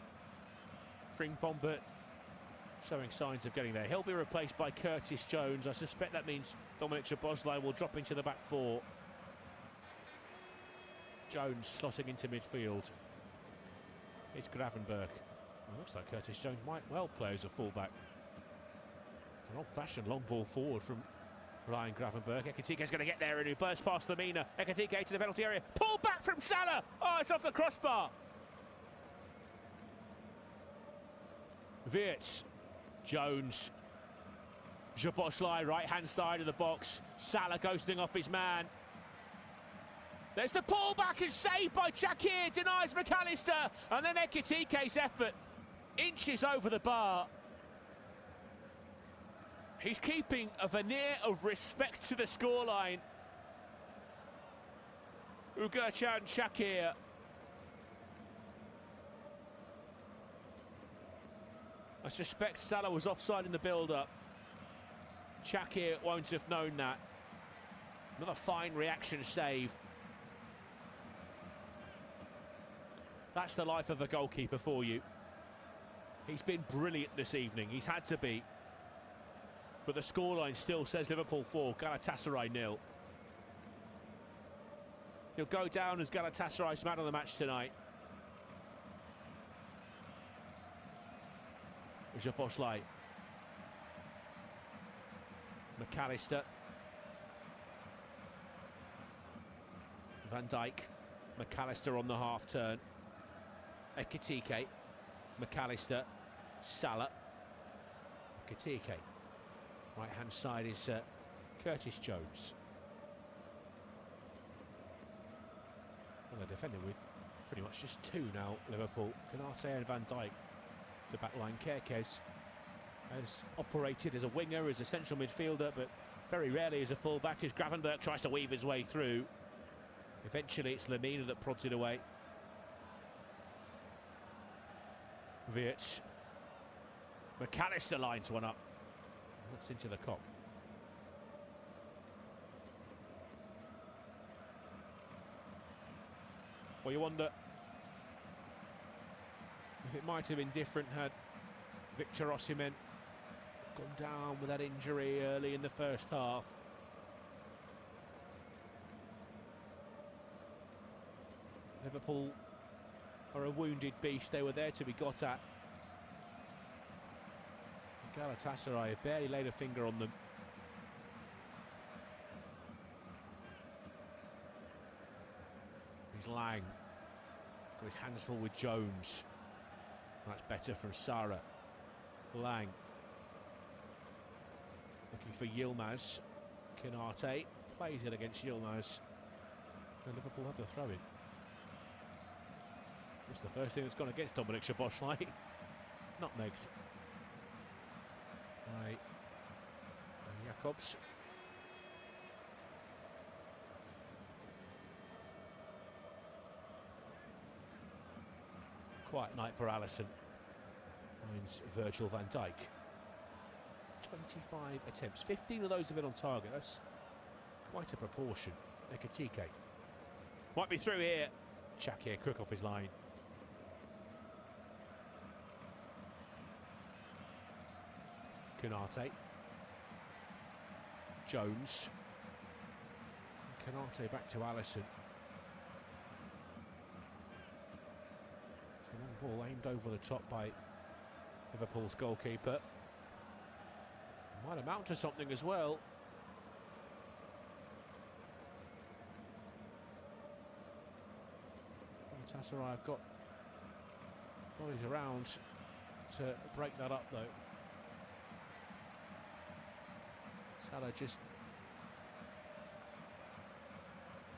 Frimpong, but showing signs of getting there. He'll be replaced by Curtis Jones. I suspect that means Dominic Szoboszlai will drop into the back four. Jones slotting into midfield. It's Gravenberch. Well, looks like Curtis Jones might well play as a fullback. It's an old-fashioned long ball forward from Ryan Gravenberch. Ekitike's going to get there, and he bursts past Lemina. Ekitike to the penalty area. Pull back from Salah. Oh, it's off the crossbar. Wirtz. Jones. Szoboszlai, right-hand side of the box. Salah ghosting off his man. There's the pull back and saved by Shakir. Denies McAllister. And then Ekitike's effort inches over the bar. He's keeping a veneer of respect to the scoreline. Uğurcan Shakir. I suspect Salah was offside in the build-up. Shakir won't have known that. Another fine reaction save. That's the life of a goalkeeper for you. He's been brilliant this evening. He's had to be. But the scoreline still says Liverpool 4, Galatasaray 0. He'll go down as Galatasaray's man of the match tonight. Szoboszlai. McAllister. Van Dijk. McAllister on the half turn. Ekitike. McAllister. Salah. Ekitike. Right hand side is Curtis Jones. Well, they're defending with Pretty much just two now, Liverpool. Canate and Van Dijk. The back line, Kerkez has operated as a winger, as a central midfielder, but very rarely as a full-back, as Gravenberch tries to weave his way through. Eventually it's Lemina that prods it away. Wirtz. McAllister lines one up. That's into the cop. Well, you wonder if it might have been different had Victor Osimhen gone down with that injury early in the first half. Liverpool are a wounded beast. They were there to be got at. Galatasary have barely laid a finger on them. He's Lang. Got his hands full with Jones. That's better from Sara. Lang. Looking for Yilmaz. Canate plays it against Yilmaz. And Liverpool have the throw-in. It's the first thing that's gone against Dominic Szoboszlai. Nutmegged by Jakobs. Quiet night for Alisson. Finds Virgil van Dijk. 25 attempts, 15 of those have been on target. That's quite a proportion. Ekatike might be through here. Shakir quick off his line. Canate. Jones. Canate back to Alisson. It's a long ball aimed over the top by Liverpool's goalkeeper. It might amount to something as well. Galatasaray's have got bodies around to break that up though. Salah just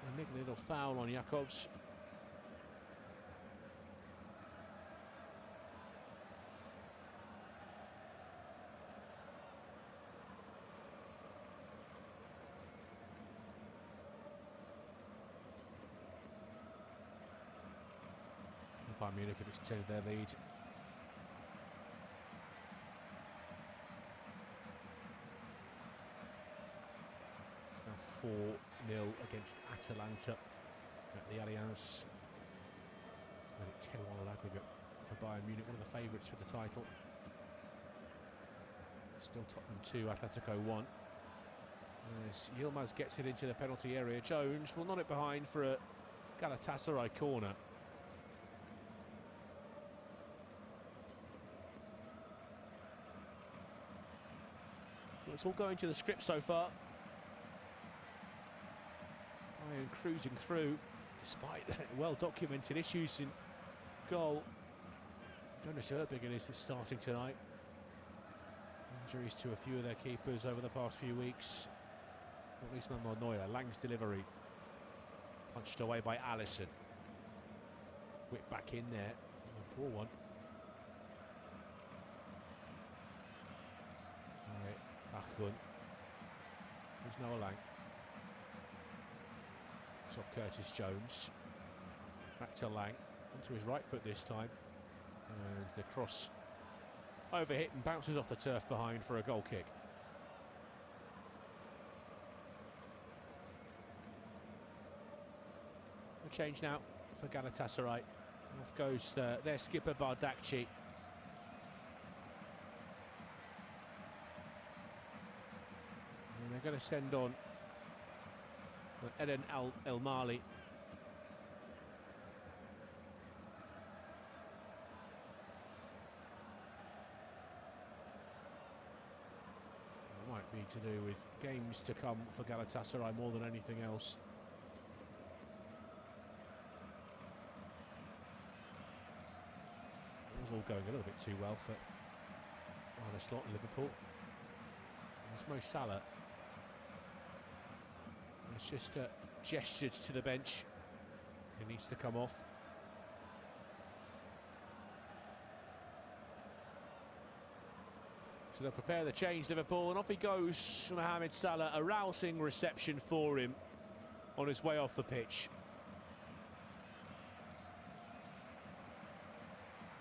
a niggly little foul on Jakobs. Bayern Munich have extended their lead. It's now 4-0 against Atalanta at the Allianz. It's made it 10-1 on aggregate for Bayern Munich, one of the favourites for the title. Still Tottenham 2, Atletico 1. As Yilmaz gets it into the penalty area, Jones will nod it behind for a Galatasaray corner. It's all going to the script so far. Bayern cruising through, despite well-documented issues in goal. Jonas Erbinger is starting tonight. Injuries to a few of their keepers over the past few weeks. At least Manuel Neuer. Lang's delivery. Punched away by Alisson. Whipped back in there. A poor one. Achgun. There's Noah Lang. It's off Curtis Jones. Back to Lang. Onto his right foot this time. And the cross overhit and bounces off the turf behind for a goal kick. A change now for Galatasaray. Off goes their skipper Bardakci. They're going to send on Eden El Mali. It might be to do with games to come for Galatasaray more than anything else. It was all going a little bit too well for Arne Slot and Liverpool. There's Mo Salah. It's just gestures to the bench. He needs to come off. So they'll prepare the change, Liverpool, and off he goes, Mohamed Salah. A rousing reception for him on his way off the pitch.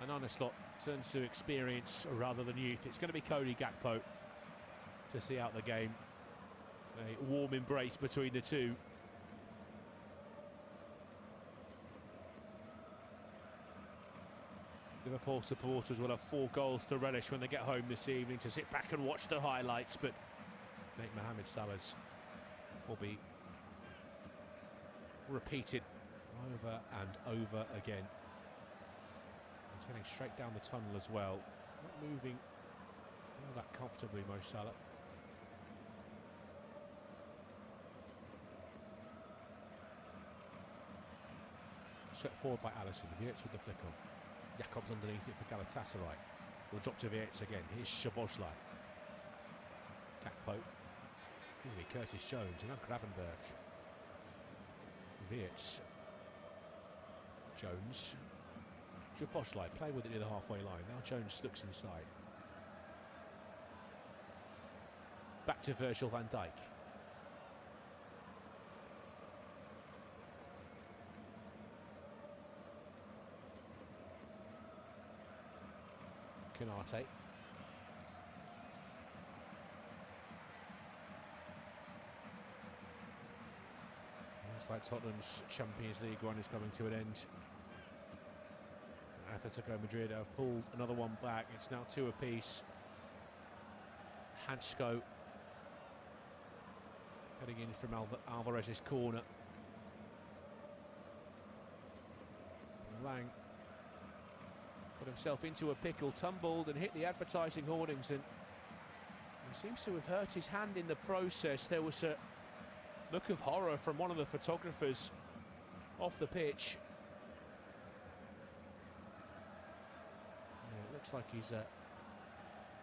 And Onslaught turns to experience rather than youth. It's going to be Cody Gakpo to see out the game. A warm embrace between the two. Liverpool supporters will have 4 goals to relish when they get home this evening, to sit back and watch the highlights, but Mohamed Salah's will be repeated over and over again. He's heading straight down the tunnel as well, not moving all that comfortably, Mo Salah. Swept forward by Alisson. Wirtz with the flick on. Jakobs underneath it for Galatasary. Will drop to Wirtz again. Here's Szoboszlai. Gakpo. Excuse me, Curtis Jones. And now Gravenberch. Wirtz. Jones. Szoboszlai. Play with it near the halfway line. Now Jones looks inside. Back to Virgil van Dijk. Konate. Looks like Tottenham's Champions League run is coming to an end. Atletico Madrid have pulled another one back. It's now 2 apiece. Hansko heading in from Alvarez's corner. Lang got himself into a pickle, tumbled and hit the advertising hoardings, and he seems to have hurt his hand in the process. There was a look of horror from one of the photographers off the pitch. Yeah, it looks like he's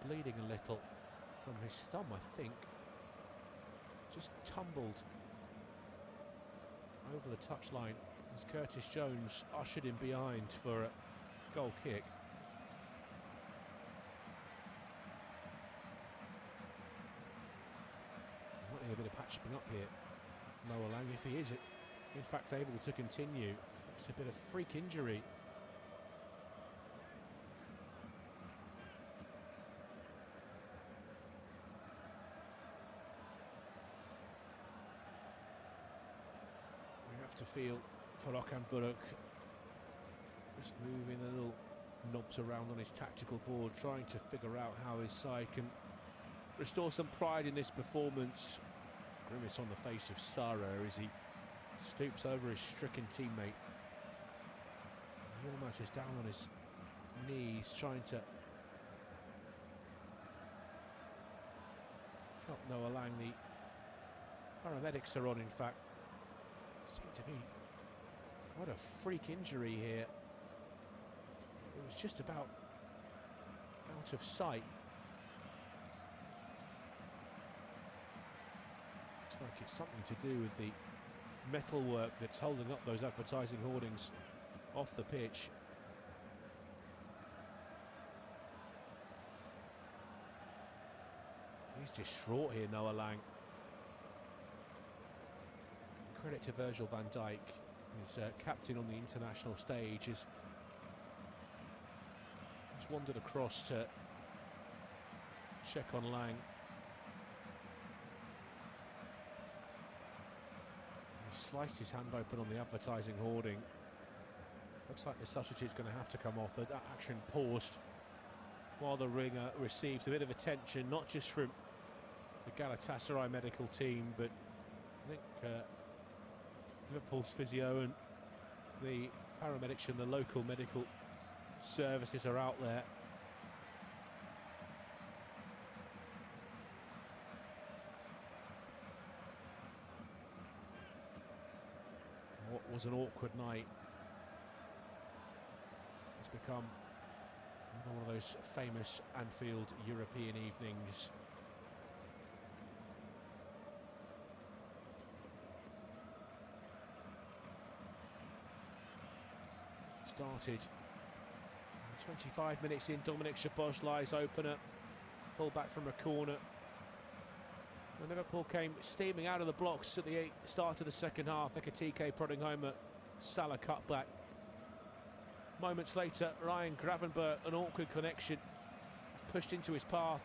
bleeding a little from his thumb, I think. Just tumbled over the touchline as Curtis Jones ushered him behind for a goal kick. Wanting a bit of patching up here. Noah Lang, if he is in fact able to continue. It's a bit of freak injury. We have to feel for Okan Buruk. Just moving the little knobs around on his tactical board, trying to figure out how his side can restore some pride in this performance. Grimace on the face of Sarah as he stoops over his stricken teammate. He almost is down on his knees, trying to help Noah Lang. The paramedics are on, in fact. Seemed to be quite a freak injury here. It was just about out of sight. Looks like it's something to do with the metalwork that's holding up those advertising hoardings off the pitch. He's distraught here, Noah Lang. Credit to Virgil van Dijk, his captain on the international stage, has wandered across to check on Lang. He sliced his hand open on the advertising hoarding. Looks like the substitute's going to have to come off. That action paused while the ringer receives a bit of attention, not just from the Galatasaray medical team, but I think Liverpool's physio and the paramedics and the local medical services are out there. What was an awkward night has become one of those famous Anfield European evenings. Started 25 minutes in, Dominic Szoboszlai's opener. pulled back from a corner. And Liverpool came steaming out of the blocks at the start of the second half. Ekitike prodding home a Salah cutback. Moments later, Ryan Gravenberch, an awkward connection, pushed into his path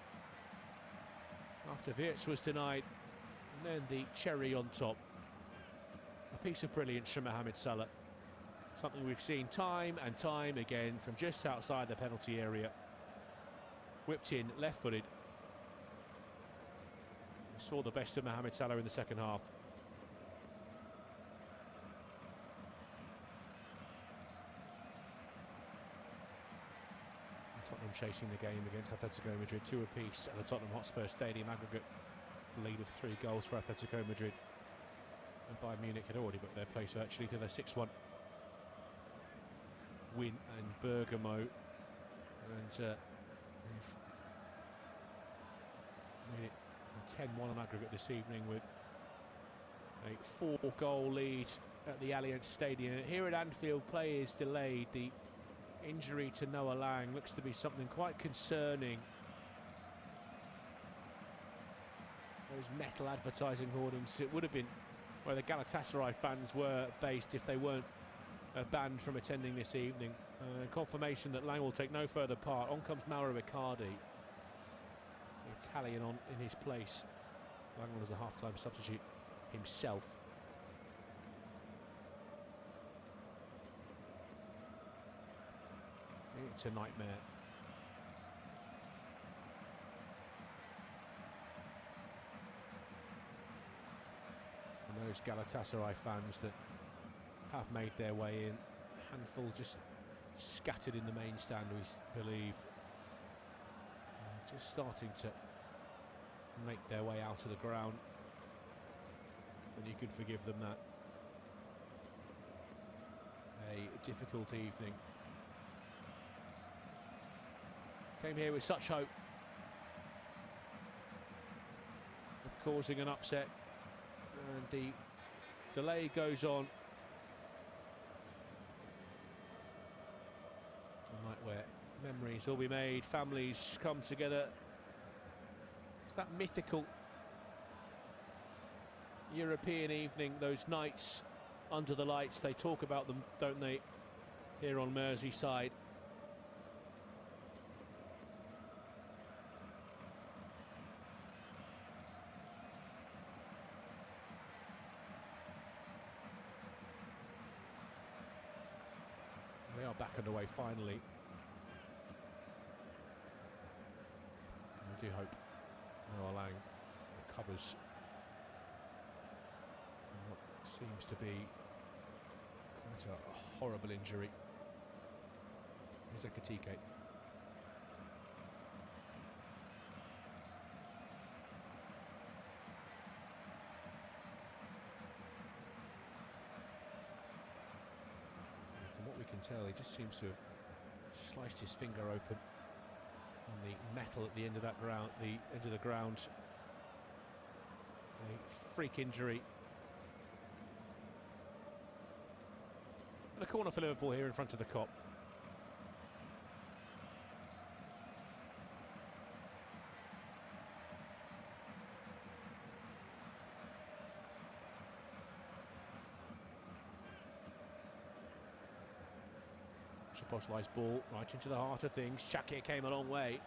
after Wirtz was denied. And then the cherry on top. A piece of brilliance from Mohamed Salah. Something we've seen time and time again from just outside the penalty area. Whipped in, left-footed. We saw the best of Mohamed Salah in the second half. Tottenham chasing the game against Atletico Madrid, 2 apiece at the Tottenham Hotspur Stadium. Aggregate lead of 3 goals for Atletico Madrid. And Bayern Munich had already booked their place virtually to their 6-1 win, and Bergamo, and they've made it a 10-1 on aggregate this evening with a 4-goal lead at the Allianz Stadium. Here at Anfield, play is delayed. The injury to Noah Lang looks to be something quite concerning. Those metal advertising hoardings, it would have been where the Galatasaray fans were based if they weren't banned from attending this evening. Confirmation that Lang will take no further part. On comes Mauro Icardi, the Italian, on in his place. Lang was a half-time substitute himself. It's a nightmare. And those Galatasaray fans that have made their way in, a handful just scattered in the main stand, we believe, just starting to make their way out of the ground, and you could forgive them that. A difficult evening. Came here with such hope of causing an upset, and the delay goes on. A night where memories will be made, families come together. It's that mythical European evening, those nights under the lights. They talk about them, don't they, here on Merseyside. They are back underway finally. We do hope Noah Lang recovers from what seems to be quite a horrible injury. Here's Ekitike. From what we can tell, he just seems to have sliced his finger open on the metal at the end of that ground, the end of the ground. A freak injury. And a corner for Liverpool here in front of the Kop. Szoboszlai's ball right into the heart of things. Shakir came a long way.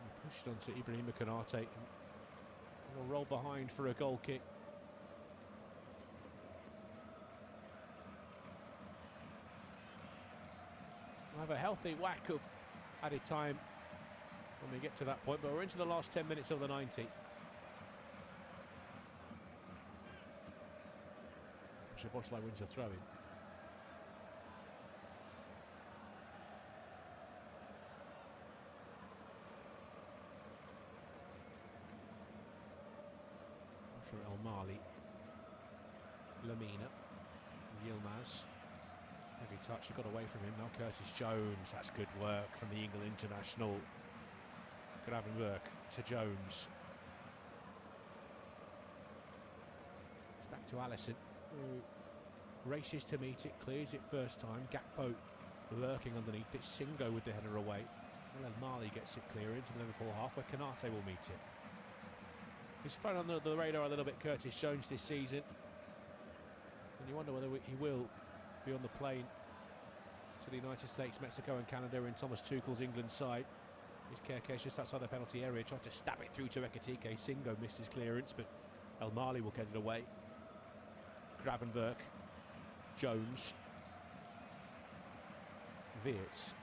He pushed onto Ibrahima Konate and will roll behind for a goal kick. We'll have a healthy whack of added time when we get to that point, but we're into the last 10 minutes of the 90. Szoboszlai wins a throw-in. For El Mali, Lamina, Yilmaz, heavy touch, he got away from him. Now Curtis Jones, that's good work from the England international. Gravenberch to Jones. It's back to Alisson, who races to meet it, clears it first time. Gakpo lurking underneath it. Singo with the header away. Well, Mali gets it clear into the Liverpool half where Canate will meet it. He's flown under the radar a little bit, Curtis Jones, this season. And you wonder whether he will be on the plane to the United States, Mexico and Canada in Thomas Tuchel's England side. His Kerkesh just outside the penalty area, tried to stab it through to Ekitike. Singo missed his clearance, but El Mali will get it away. Gravenberg, Jones, Wirtz.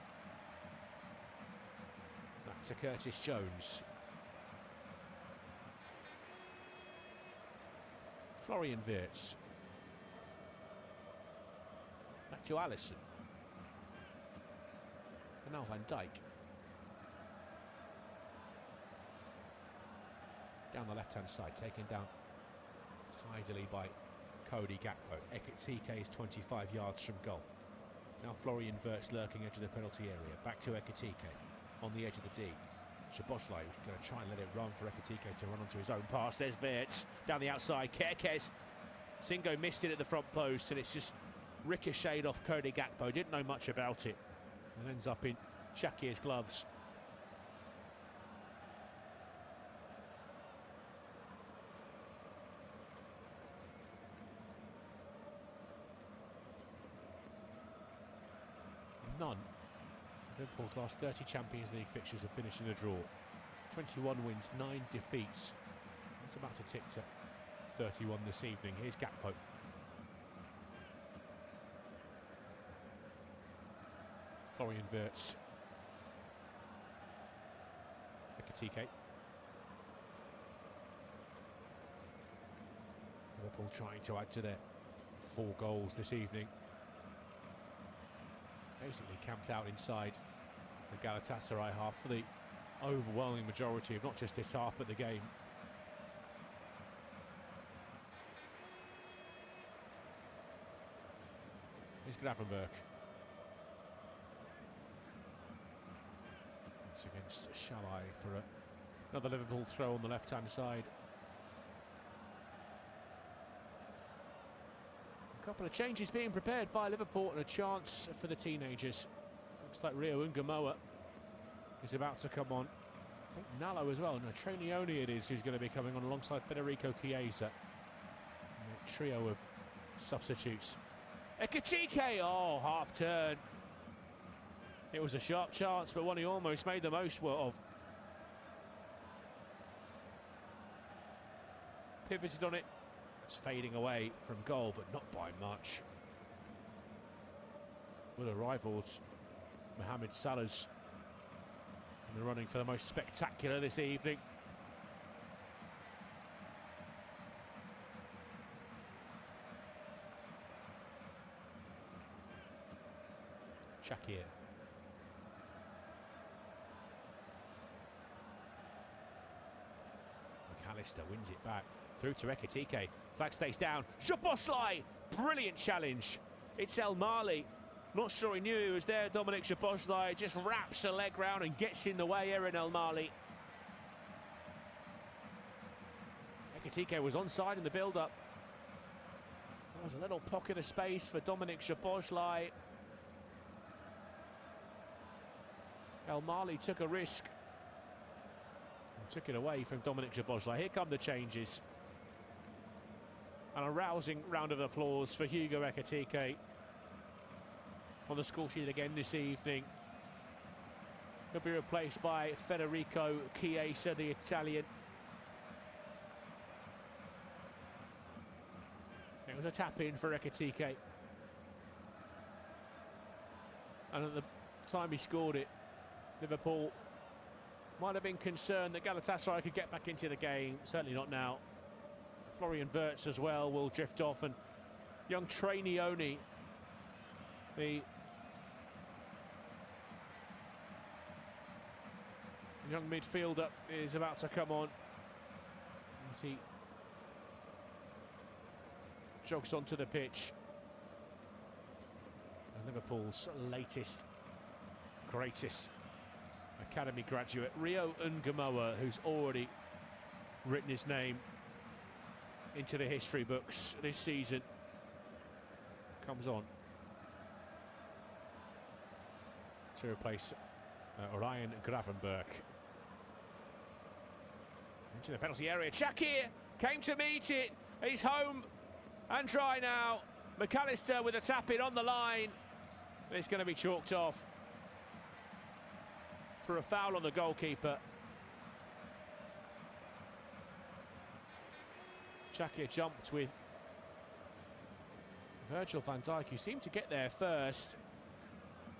Back to Curtis Jones. Florian Wirtz. Back to Alisson. And now Van Dijk. Down the left-hand side, taken down tidily by Cody Gakpo. Ekitike is 25 yards from goal. Now Florian Wirtz lurking edge of the penalty area. Back to Ekitike on the edge of the D. Szoboszlai was going to try and let it run for Ekitike to run onto his own pass. There's Wirtz down the outside. Kerkez. Singo missed it at the front post, and it's just ricocheted off Cody Gakpo. Didn't know much about it. And ends up in Shakir's gloves. None of Liverpool's last 30 Champions League fixtures have finished in a draw. 21 wins, 9 defeats. It's about to tick to 31 this evening. Here's Gakpo. Florian Wirtz. Ekitike. Liverpool trying to add to their 4 goals this evening. Basically camped out inside the Galatasary half for the overwhelming majority of not just this half but the game. Here's Gravenberg. It's against Shalai for another Liverpool throw on the left-hand side. A couple of changes being prepared by Liverpool and a chance for the teenagers. Looks like Rio Ungamoa is about to come on. I think Nallo as well. No, Trainioni it is who's going to be coming on alongside Federico Chiesa. A trio of substitutes. Ekitike, oh, half turn. It was a sharp chance, but one he almost made the most of. Pivoted on it. It's fading away from goal, but not by much. Will have rivaled Mohamed Salah's in the running for the most spectacular this evening. Shakir. McAllister wins it back through to Ekitike. Flag stays down. Szoboszlai! Brilliant challenge. It's El Mali. Not sure he knew he was there. Dominic Szoboszlai just wraps a leg round and gets in the way. Aaron El Mali. Ekitike was onside in the build-up. There was a little pocket of space for Dominic Szoboszlai. El Mali took a risk. Took it away from Dominic Szoboszlai. Here come the changes. And a rousing round of applause for Hugo Ekitike on the score sheet again this evening. He'll be replaced by Federico Chiesa, the Italian. It was a tap-in for Ekitike. And at the time he scored it, Liverpool might have been concerned that Galatasaray could get back into the game. Certainly not now. Florian Wirtz as well will drift off, and young Trainioni, the young midfielder, is about to come on as he jogs onto the pitch. And Liverpool's latest, greatest academy graduate, Rio Ungamoa, who's already written his name into the history books this season, comes on to replace Ryan Gravenberg. Into the penalty area. Shakir came to meet it. He's home and dry now. McAllister with a tap in on the line. It's going to be chalked off for a foul on the goalkeeper. Shakir jumped with Virgil van Dijk, who seemed to get there first.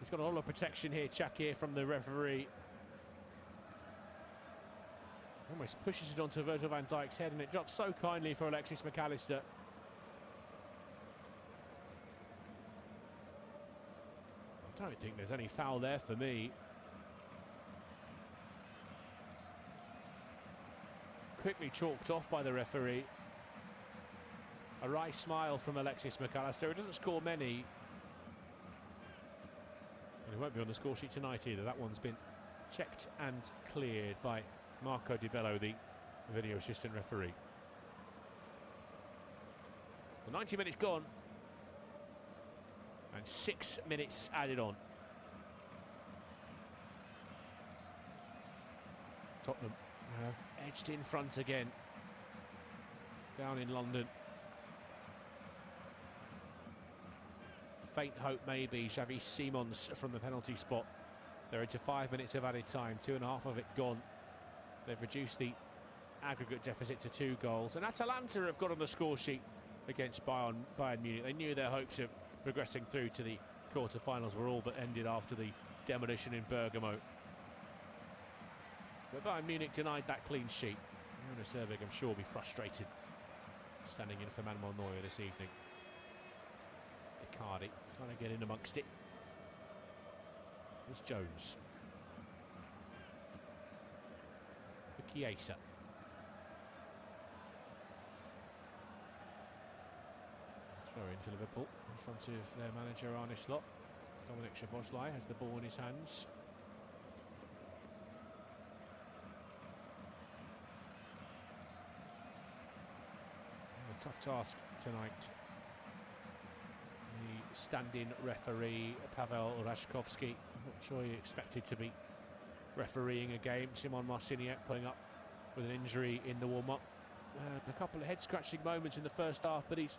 He's got a lot of protection here, Shakir, from the referee. Almost pushes it onto Virgil van Dijk's head, and it drops so kindly for Alexis McAllister. I don't think there's any foul there for me. Quickly chalked off by the referee. A wry smile from Alexis McAllister. He doesn't score many. And he won't be on the score sheet tonight either. That one's been checked and cleared by Marco Di Bello, the video assistant referee. The 90 minutes gone. And 6 minutes added on. Tottenham have edged in front again. Down in London. Faint hope maybe, Xavi Simons from the penalty spot. They're into 5 minutes of added time, 2.5 of it gone. They've reduced the aggregate deficit to 2 goals. And Atalanta have got on the score sheet against Bayern Munich. They knew their hopes of progressing through to the quarter-finals were all but ended after the demolition in Bergamo. But Bayern Munich denied that clean sheet. Jonas Ervig, I'm sure, will be frustrated standing in for Manuel Neuer this evening. Icardi trying to get in amongst it. Here's Jones. For Chiesa. Throw in for Liverpool in front of their manager Arne Slot. Dominic Szoboszlai has the ball in his hands. A tough task tonight. The stand-in referee Pavel Rashkovsky, I'm not sure he expected to be refereeing a game. Simon Marciniak pulling up with an injury in the warm-up. A couple of head-scratching moments in the first half, but he's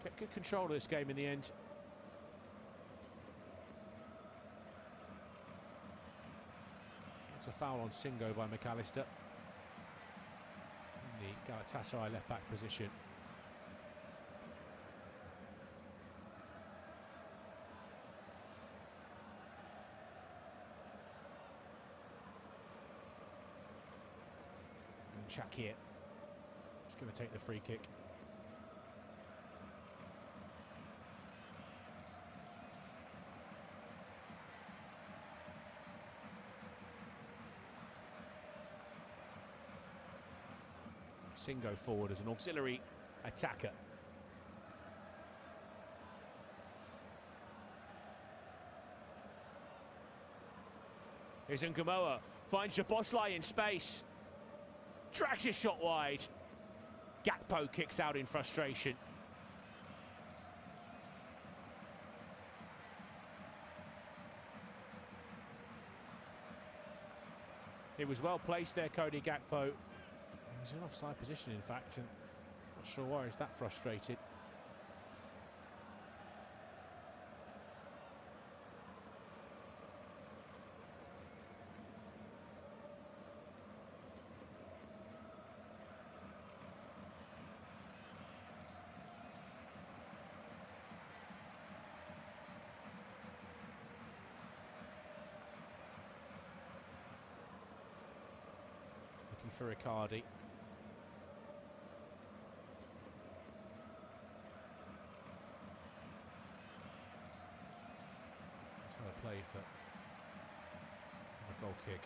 kept good control of this game in the end. That's a foul on Singo by McAllister in the Galatasary left-back position. Shakir is going to take the free kick. Singo forward as an auxiliary attacker. Here's Ngumoa, finds Szoboszlai in space. Drags his shot wide. Gakpo kicks out in frustration. It was well placed there, Cody Gakpo. He was in offside position, in fact, and not sure why he's that frustrated. For Icardi. That's how I played for the goal kick.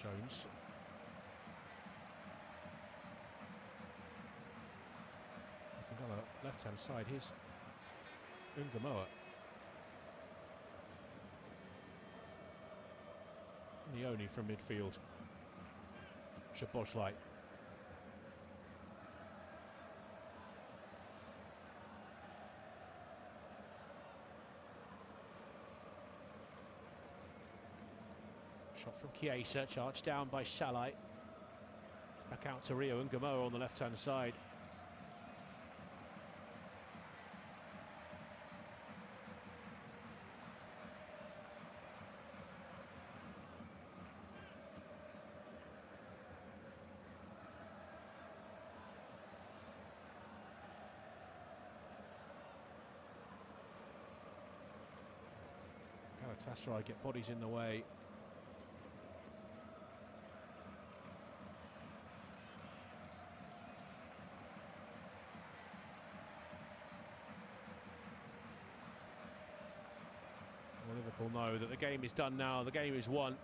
Jones. left-hand side. Here's Ungamoa. Nioni from midfield. Szoboszlai. Shot from Chiesa, charged down by Salai. Back out to Rio Ungamoa on the left-hand side. Galatasary get bodies in the way. Well, Liverpool know that the game is done now, the game is won.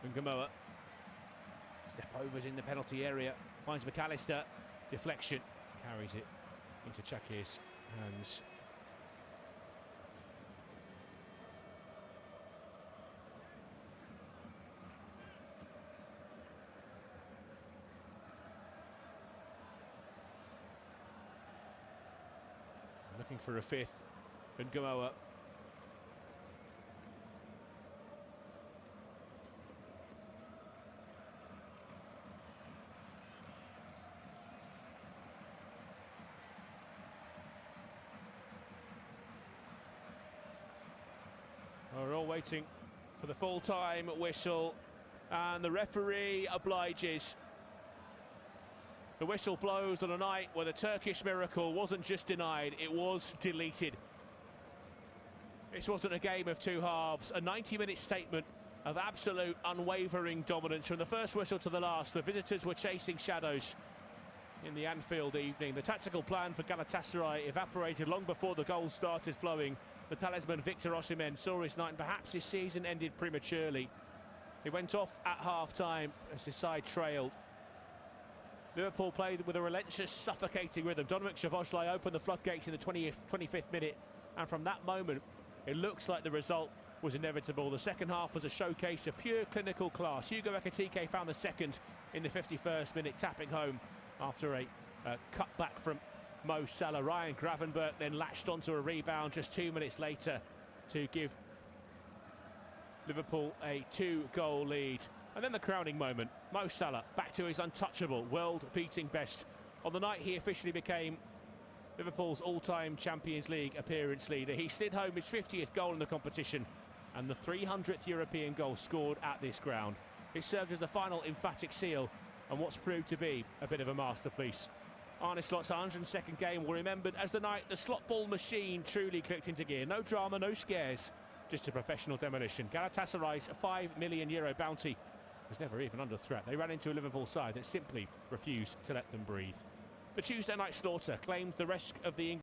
Ungamoa. Step overs in the penalty area. Finds McAllister. Deflection. Carries it into Chakir's hands. Looking for a fifth. Ungamoa. We're all waiting for the full-time whistle, and the referee obliges. The whistle blows on a night where the Turkish miracle wasn't just denied, it was deleted. This wasn't a game of two halves, a 90-minute statement of absolute unwavering dominance. From the first whistle to the last, the visitors were chasing shadows in the Anfield evening. The tactical plan for Galatasaray evaporated long before the goals started flowing. The talisman Victor Osimhen saw his night, and perhaps his season ended prematurely. He went off at half-time as his side trailed. Liverpool played with a relentless, suffocating rhythm. Dominik Szoboszlai opened the floodgates in the 25th minute, and from that moment, it looks like the result was inevitable. The second half was a showcase of pure clinical class. Hugo Ekitike found the second in the 51st minute, tapping home after a cutback from Mo Salah. Ryan Gravenberch then latched onto a rebound just 2 minutes later to give Liverpool a 2-goal lead. And then the crowning moment, Mo Salah back to his untouchable, world-beating best. On the night he officially became Liverpool's all-time Champions League appearance leader. He slid home his 50th goal in the competition and the 300th European goal scored at this ground. It served as the final emphatic seal on what's proved to be a bit of a masterpiece. Arne Slot's 102nd game will be remembered as the night the slot ball machine truly clicked into gear. No drama, no scares, just a professional demolition. Galatasaray's €5 million bounty was never even under threat. They ran into a Liverpool side that simply refused to let them breathe. The Tuesday night slaughter claimed the rest of the